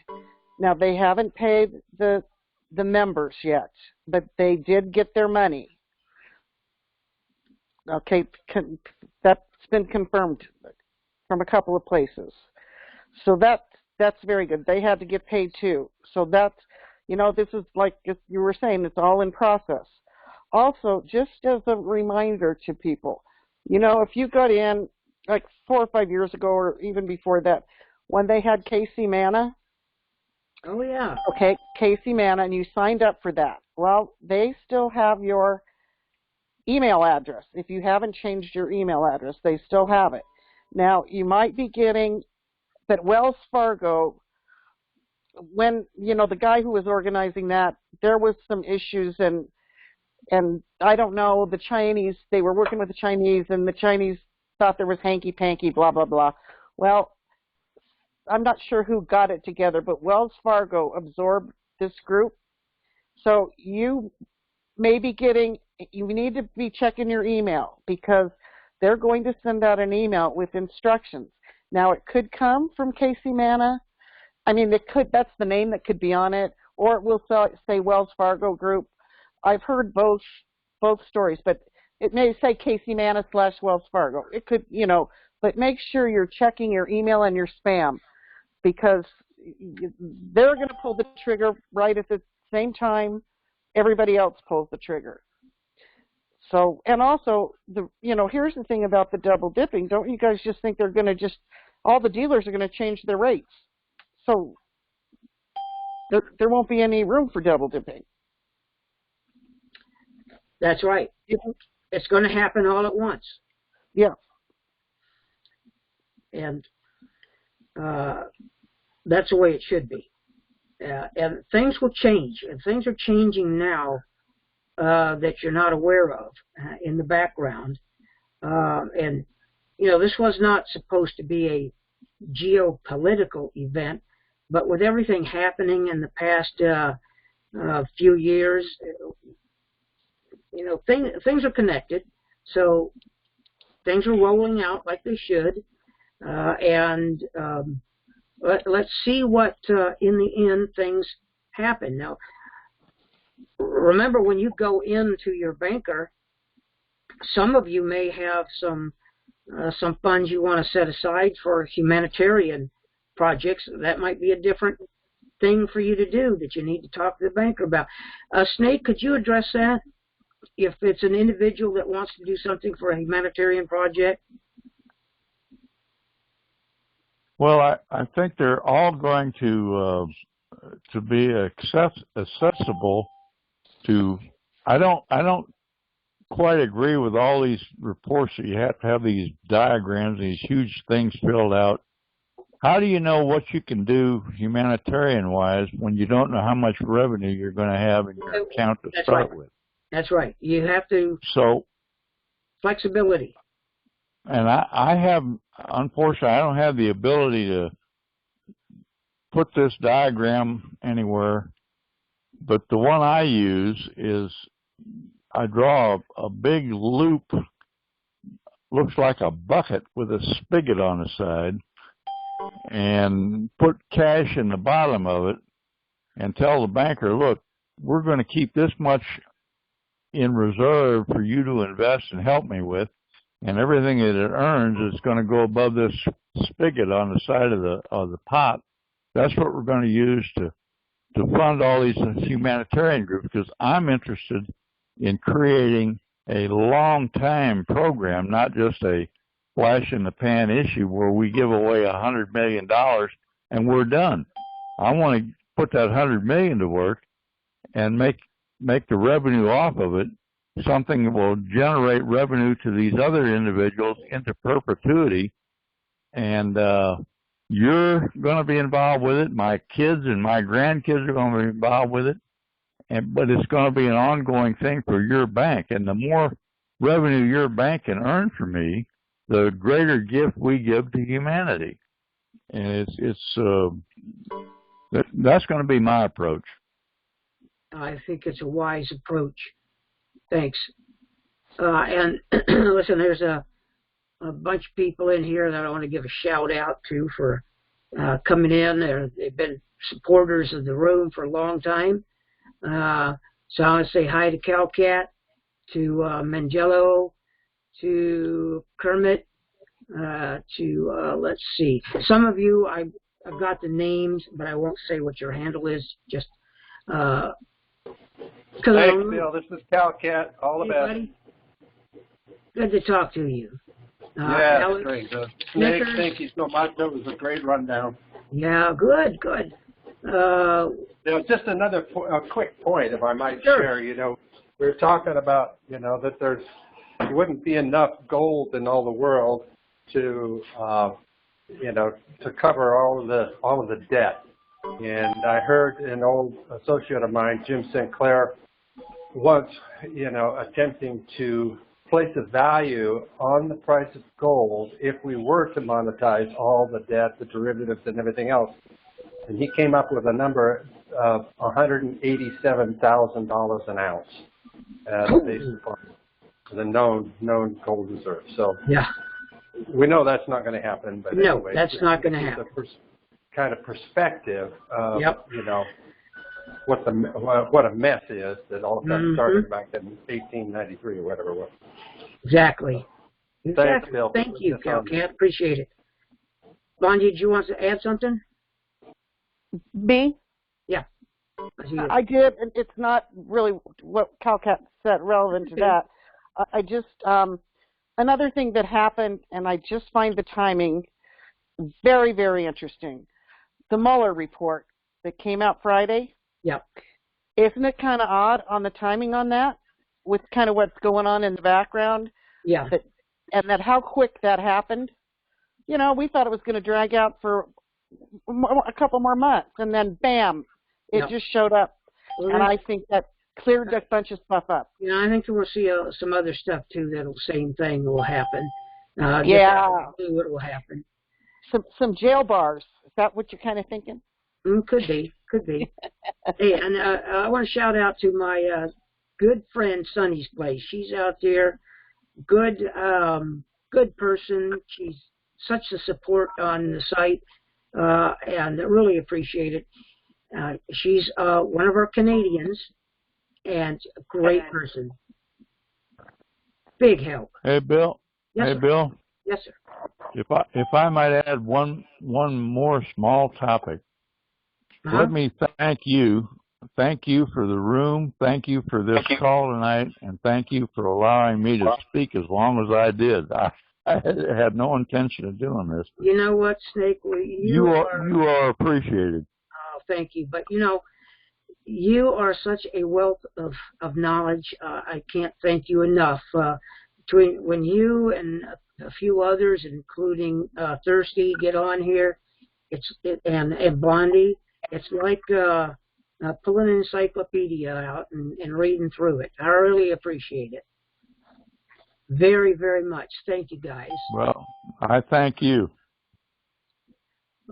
Now, they haven't paid the members yet, but they did get their money. Okay, that's been confirmed from a couple of places. So that's very good. They had to get paid too. So that's, this is like you were saying, it's all in process. Also, just as a reminder to people, if you got in like 4 or 5 years ago or even before that, when they had Casey Manna. Oh, yeah. Okay, Casey Manna, and you signed up for that. Well, they still have your email address. If you haven't changed your email address, they still have it. Now, you might be getting, but Wells Fargo, when, the guy who was organizing that, there was some issues, and I don't know, the Chinese, they were working with the Chinese, and the Chinese thought there was hanky-panky, blah, blah, blah. Well, I'm not sure who got it together, but Wells Fargo absorbed this group. So you may be you need to be checking your email, because they're going to send out an email with instructions. Now, it could come from Casey Manna. I mean, that's the name that could be on it, or it will say Wells Fargo Group. I've heard both stories, but it may say Casey Manna / Wells Fargo. It could, but make sure you're checking your email and your spam, because they're going to pull the trigger right at the same time everybody else pulls the trigger. So, and also, here's the thing about the double dipping. Don't you guys just think they're going to all the dealers are going to change their rates? So there won't be any room for double dipping. That's right. It's going to happen all at once. Yeah. And that's the way it should be. And things will change, and things are changing now that you're not aware of in the background. And, this was not supposed to be a geopolitical event, but with everything happening in the past few years, things are connected. So things are rolling out like they should. And let's see what, in the end, things happen. Now, remember, when you go into your banker, some of you may have some funds you want to set aside for humanitarian projects. That might be a different thing for you to do that you need to talk to the banker about. Snake, could you address that? If it's an individual that wants to do something for a humanitarian project? Well, I think they're all going to be accessible to. I don't quite agree with all these reports that you have to have these diagrams, these huge things filled out. How do you know what you can do humanitarian-wise when you don't know how much revenue you're going to have in your account to start with? That's right. You have to. So flexibility. And unfortunately, I don't have the ability to put this diagram anywhere, but the one I use is I draw a big loop, looks like a bucket with a spigot on the side, and put cash in the bottom of it and tell the banker, look, we're going to keep this much in reserve for you to invest and help me with, and everything that it earns is going to go above this spigot on the side of the pot. That's what we're going to use to fund all these humanitarian groups, because I'm interested in creating a long-time program, not just a flash-in-the-pan issue where we give away $100 million and we're done. I want to put that $100 million to work and make the revenue off of it something that will generate revenue to these other individuals into perpetuity. And You're going to be involved with it. My kids and my grandkids are going to be involved with it. But it's going to be an ongoing thing for your bank. And the more revenue your bank can earn from me, the greater gift we give to humanity. And that's going to be my approach. I think it's a wise approach. Thanks. And listen, there's a bunch of people in here that I want to give a shout out to for coming in. They've been supporters of the room for a long time. So I want to say hi to Calcat, to Mangello, to Kermit, let's see. Some of you, I've got the names, but I won't say what your handle is, just because Thanks, Bill. This is Calcat. All the best. Buddy. Good to talk to you. Yeah, Alex, great. Snake, Snickers. thank you so much. That was a great rundown. Yeah, good. Just another a quick point, if I might Sure. share. We were talking about, that there wouldn't be enough gold in all the world to, to cover all of the debt. And I heard an old associate of mine, Jim Sinclair, once, attempting to place a value on the price of gold if we were to monetize all the debt, the derivatives, and everything else. And he came up with a number of $187,000 an ounce based upon the known gold reserve. So Yeah. we know that's not going to happen. But No, anyway, that's not going to happen. Kind of perspective of, Yep. what a mess is that all of a sudden started back in 1893 or whatever it was. Exactly. Thanks, Bill. Thank you, Calcat. Appreciate it. Bonnie, did you want to add something? Me? Yeah. I did, and it's not really what Calcat said relevant to that. I just, another thing that happened, and I just find the timing very, very interesting. The Mueller report that came out Friday. Yeah. Isn't it kind of odd on the timing on that, with kind of what's going on in the background? Yeah. And how quick that happened. We thought it was going to drag out for a couple more months, and then bam, it just showed up. Well, and I think that cleared a bunch of stuff up. I think we'll see some other stuff too. Same thing will happen. Yeah. What will happen? Some jail bars. Is that what you're kind of thinking? Could be. Hey, and I want to shout out to my good friend Sunny's Place. She's out there. Good person. She's such a support on the site, and I really appreciate it. She's one of our Canadians, and a great person. Big help. Hey, Bill. Yes, hey, sir. Bill. Yes, sir. If I might add one more small topic, let me thank you. Thank you for the room. Thank you for this call tonight, and thank you for allowing me to speak as long as I did. I had no intention of doing this. You know what, Snake? You are appreciated. Oh, thank you. But you are such a wealth of knowledge. I can't thank you enough. Between when you and a few others, including Thirsty, get on here, and Blondie, it's like pulling an encyclopedia out and reading through it. I really appreciate it. Very, very much. Thank you, guys. Well, I thank you.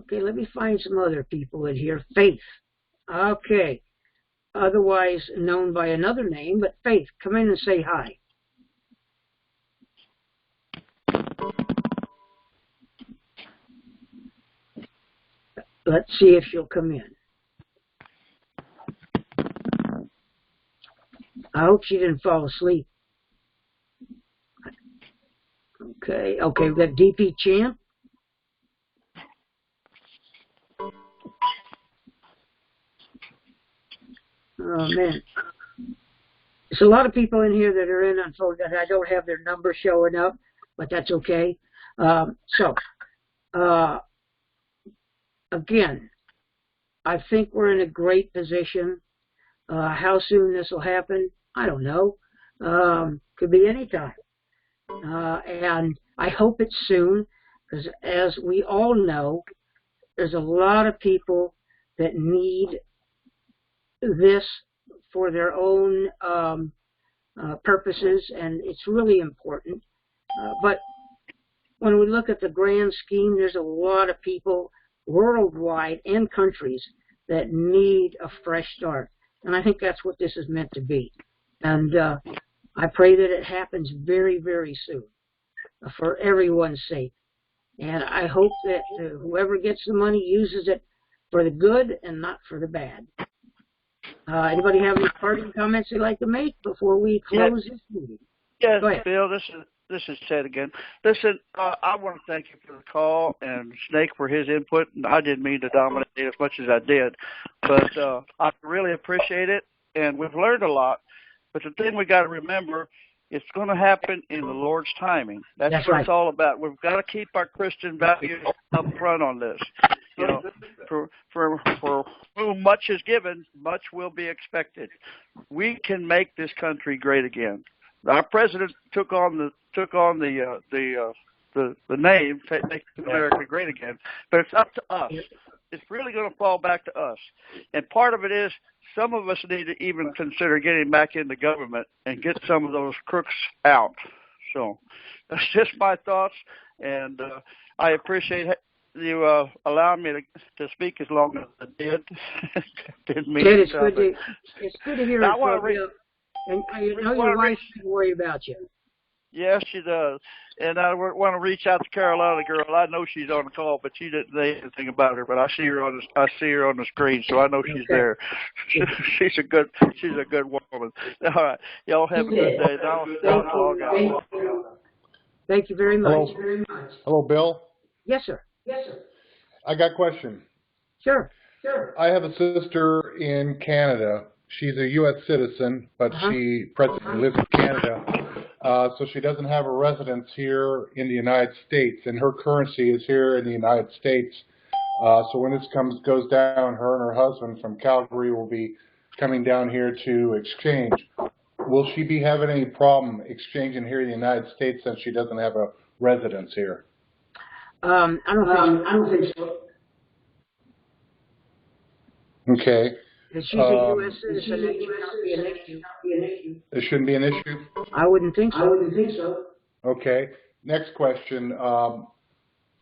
Okay, let me find some other people in here. Faith. Okay. Otherwise known by another name, but Faith, come in and say hi. Let's see if she'll come in. I hope she didn't fall asleep. Okay, we've got DP Champ. Oh, man. There's a lot of people in here that are in on phone that I don't have their number showing up, but that's okay. Again, I think we're in a great position. How soon this will happen, I don't know. Could be any time. And I hope it's soon, because as we all know, there's a lot of people that need this for their own purposes, and it's really important. But when we look at the grand scheme, there's a lot of people worldwide and countries that need a fresh start. And I think that's what this is meant to be. And I pray that it happens very, very soon for everyone's sake. And I hope that whoever gets the money uses it for the good and not for the bad. Anybody have any parting comments they'd like to make before we close this meeting? Yes, Bill, this is Ted again. Listen, I want to thank you for the call and Snake for his input. I didn't mean to dominate as much as I did, but I really appreciate it, and we've learned a lot. But the thing we got to remember, it's going to happen in the Lord's timing. That's what right. It's all about. We've got to keep our Christian values up front on this. You know, for whom much is given, much will be expected. We can make this country great again. Our president took on the name, make America great again, but it's up to us. It's really going to fall back to us. And part of it is some of us need to even consider getting back into government and get some of those crooks out. So that's just my thoughts, and I appreciate you allowing me to speak as long as I did. Didn't mean Ted, to. It's good to hear it from you. And I know your wife doesn't worry about you. Yes, she does. And I want to reach out to Carolina girl. I know she's on the call, but she didn't say anything about her. But I see her on the screen, so I know she's there. She's a good woman. All right, y'all have a good day. Thank you very much. Hello, Bill. Yes, sir. I got a question. Sure. I have a sister in Canada. She's a U.S. citizen, but she presently lives in Canada. So she doesn't have a residence here in the United States, and her currency is here in the United States. So when this goes down, her and her husband from Calgary will be coming down here to exchange. Will she be having any problem exchanging here in the United States since she doesn't have a residence here? I don't think so. Okay. If she's a U.S. citizen, it should not be an issue. It shouldn't be an issue? I wouldn't think so. Okay. Next question.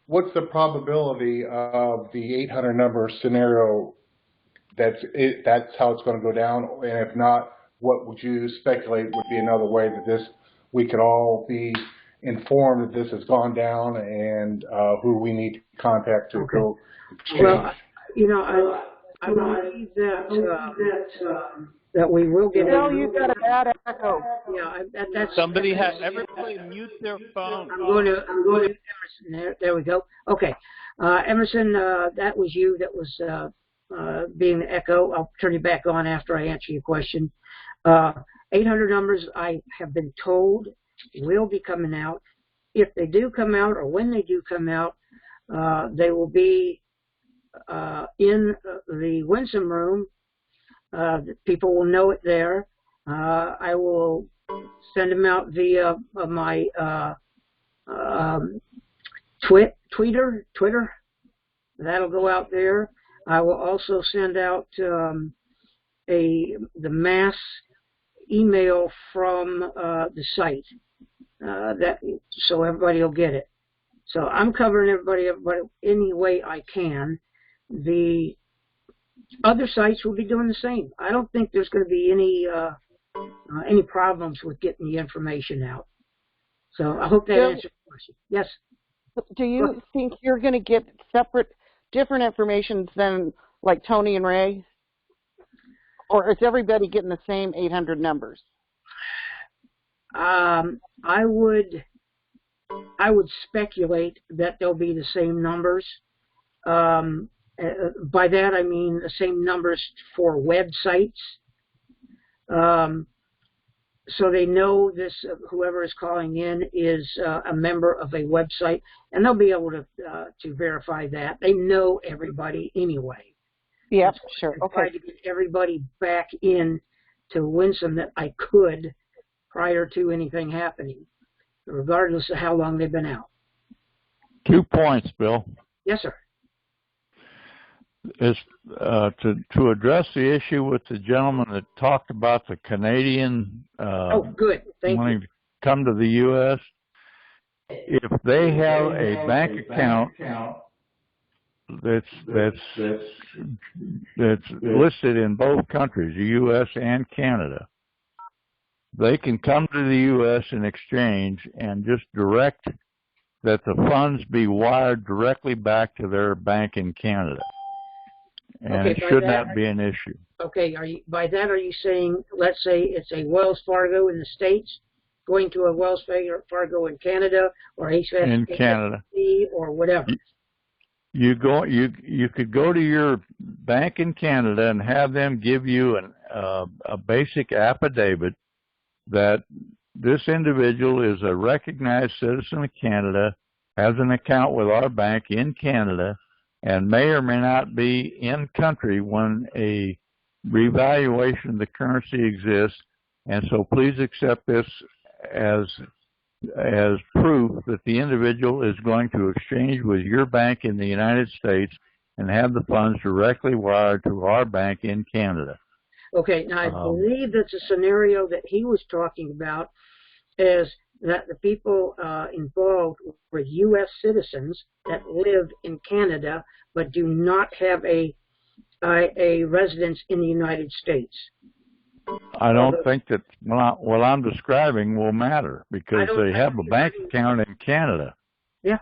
What's the probability of the 800 number scenario that's how it's going to go down? And if not, what would you speculate would be another way that we could all be informed that this has gone down and who we need to contact to go exchange? Well, I believe that we will get. Bill, you got a bad echo. Yeah, that's. Everybody mute their phone. I'm going to Emerson. There we go. Okay, Emerson, that was you. That was being the echo. I'll turn you back on after I answer your question. 800 numbers, I have been told, will be coming out. If they do come out, or when they do come out, they will be in the Winsome room. People will know it there. I will send them out via my Twitter. That'll go out there. I will also send out the mass email from the site so everybody will get it. So I'm covering everybody any way I can. The other sites will be doing the same. I don't think there's going to be any problems with getting the information out. So I hope that answers the question. Yes. Do you think you're going to get different information than like Tony and Ray? Or is everybody getting the same 800 numbers? I would speculate that they'll be the same numbers. By that I mean the same numbers for websites. So they know this, whoever is calling in is a member of a website, and they'll be able to verify that. They know everybody anyway. Yep, sure. I tried to get everybody back in to Winsome that I could prior to anything happening, regardless of how long they've been out. 2 points, Bill. Yes, sir. is to address the issue with the gentleman that talked about the Canadian Good. Thank wanting to come to the U.S. If they have a bank account that's listed in both countries, the U.S. and Canada, they can come to the U.S. in exchange and just direct that the funds be wired directly back to their bank in Canada. And it should not be an issue. Okay, by that are you saying, let's say it's a Wells Fargo in the States going to a Wells Fargo in Canada, or HSBC in Canada, or whatever? You could go to your bank in Canada and have them give you a basic affidavit that this individual is a recognized citizen of Canada, has an account with our bank in Canada, and may or may not be in country when a revaluation of the currency exists. And so please accept this as proof that the individual is going to exchange with your bank in the United States and have the funds directly wired to our bank in Canada. Okay, now I believe that's a scenario that he was talking about, is that the people involved were U.S. citizens that live in Canada but do not have a residence in the United States. I don't think that what I'm describing will matter because they have a bank account in Canada. Yeah.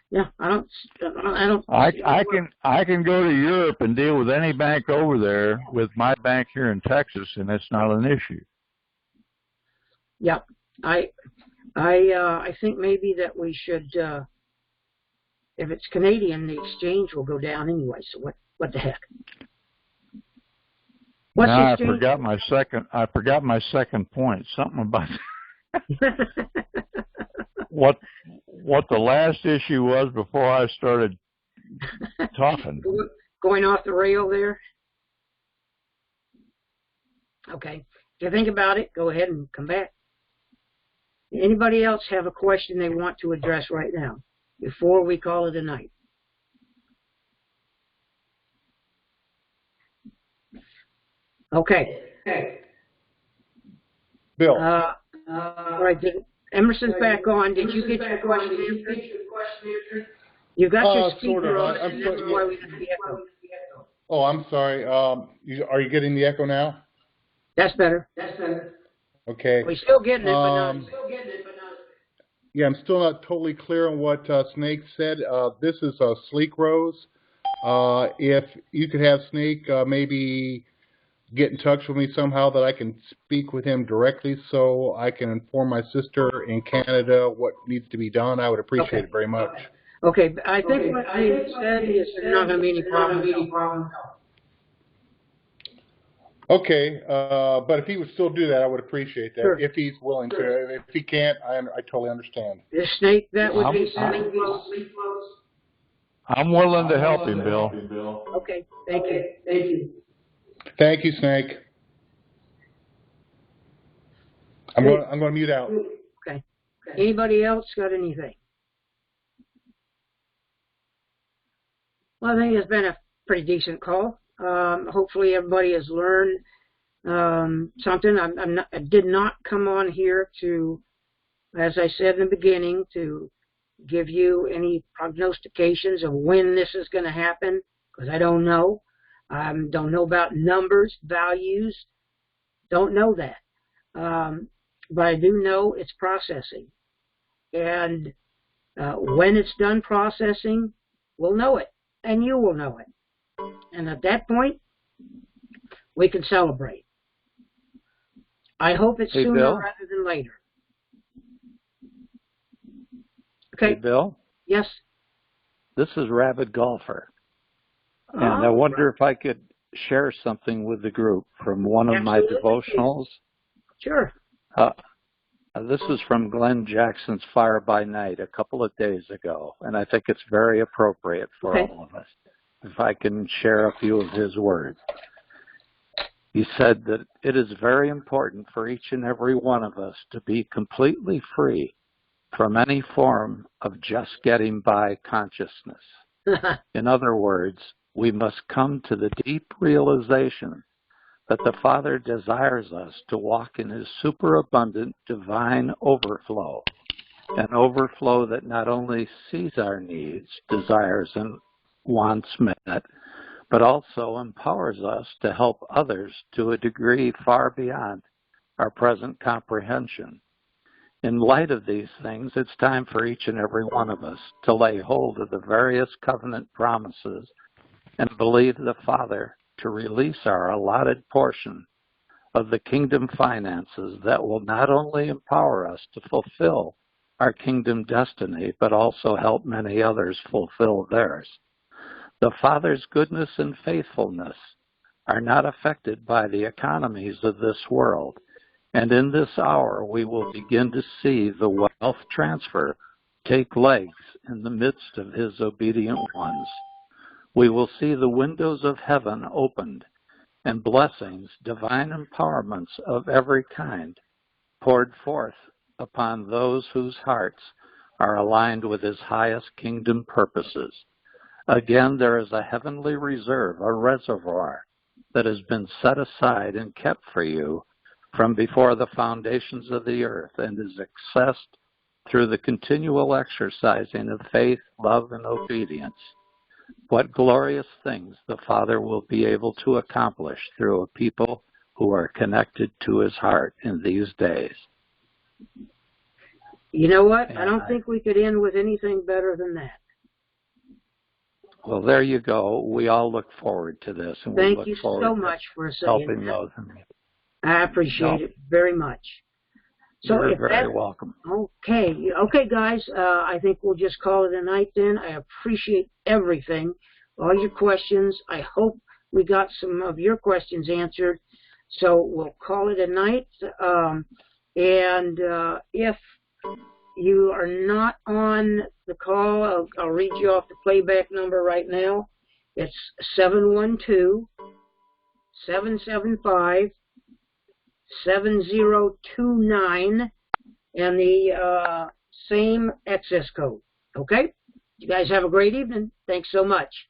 Yeah, I can go to Europe and deal with any bank over there with my bank here in Texas, and it's not an issue. Yeah, I think maybe that we should, if it's Canadian, the exchange will go down anyway. So what the heck? I forgot my second point. Something about what the last issue was before I started talking. Going off the rail there. Okay. If you think about it, go ahead and come back. Anybody else have a question they want to address right now before we call it a night? Okay. Bill. All right. Emerson's back on. Did you get your question answered? You got your speaker on. That's why we got the echo. Oh, I'm sorry. Are you getting the echo now? That's better. Okay. We're still getting it, but not. Yeah, I'm still not totally clear on what Snake said. This is Sleek Rose. If you could have Snake maybe get in touch with me somehow that I can speak with him directly so I can inform my sister in Canada what needs to be done, I would appreciate it very much. Okay, I think what he said is there's not going to be any problem. Okay, but if he would still do that, I would appreciate that. Sure. If he's willing to. If he can't, I totally understand. The Snake, that would be Sleek Rose. I'm willing to help him, Bill. Okay, thank you. Thank you, Snake. I'm going to mute out. Okay. Anybody else got anything? Well, I think it's been a pretty decent call. Hopefully everybody has learned something. I did not come on here to, as I said in the beginning, to give you any prognostications of when this is going to happen, because I don't know. Don't know about numbers, values. Don't know that. But I do know it's processing. And when it's done processing, we'll know it. And you will know it. And at that point, we can celebrate. I hope it's sooner Bill? rather than later. Okay. Hey, Bill? Yes? This is Rabid Golfer. And I wonder if I could share something with the group from one of my devotionals. Sure. This is from Glenn Jackson's Fire by Night a couple of days ago, and I think it's very appropriate for all of us. If I can share a few of his words. He said that it is very important for each and every one of us to be completely free from any form of just getting by consciousness. In other words, we must come to the deep realization that the Father desires us to walk in His superabundant divine overflow, an overflow that not only sees our needs, desires, and wants met, but also empowers us to help others to a degree far beyond our present comprehension. In light of these things, it's time for each and every one of us to lay hold of the various covenant promises and believe the Father to release our allotted portion of the kingdom finances that will not only empower us to fulfill our kingdom destiny, but also help many others fulfill theirs. The Father's goodness and faithfulness are not affected by the economies of this world, and in this hour we will begin to see the wealth transfer take legs in the midst of His obedient ones. We will see the windows of heaven opened and blessings, divine empowerments of every kind, poured forth upon those whose hearts are aligned with His highest kingdom purposes. Again, there is a heavenly reserve, a reservoir that has been set aside and kept for you from before the foundations of the earth and is accessed through the continual exercising of faith, love, and obedience. What glorious things the Father will be able to accomplish through a people who are connected to His heart in these days. You know what? I don't think we could end with anything better than that. Well, there you go. We all look forward to this, and we Thank look you forward so to much for saying helping that. those. I appreciate it very much. So You're if very welcome. Okay, guys. I think we'll just call it a night then. I appreciate everything, all your questions. I hope we got some of your questions answered. So we'll call it a night. If you are not on the call, I'll read you off the playback number right now. It's 712-775-7029, and the same access code. Okay? You guys have a great evening. Thanks so much.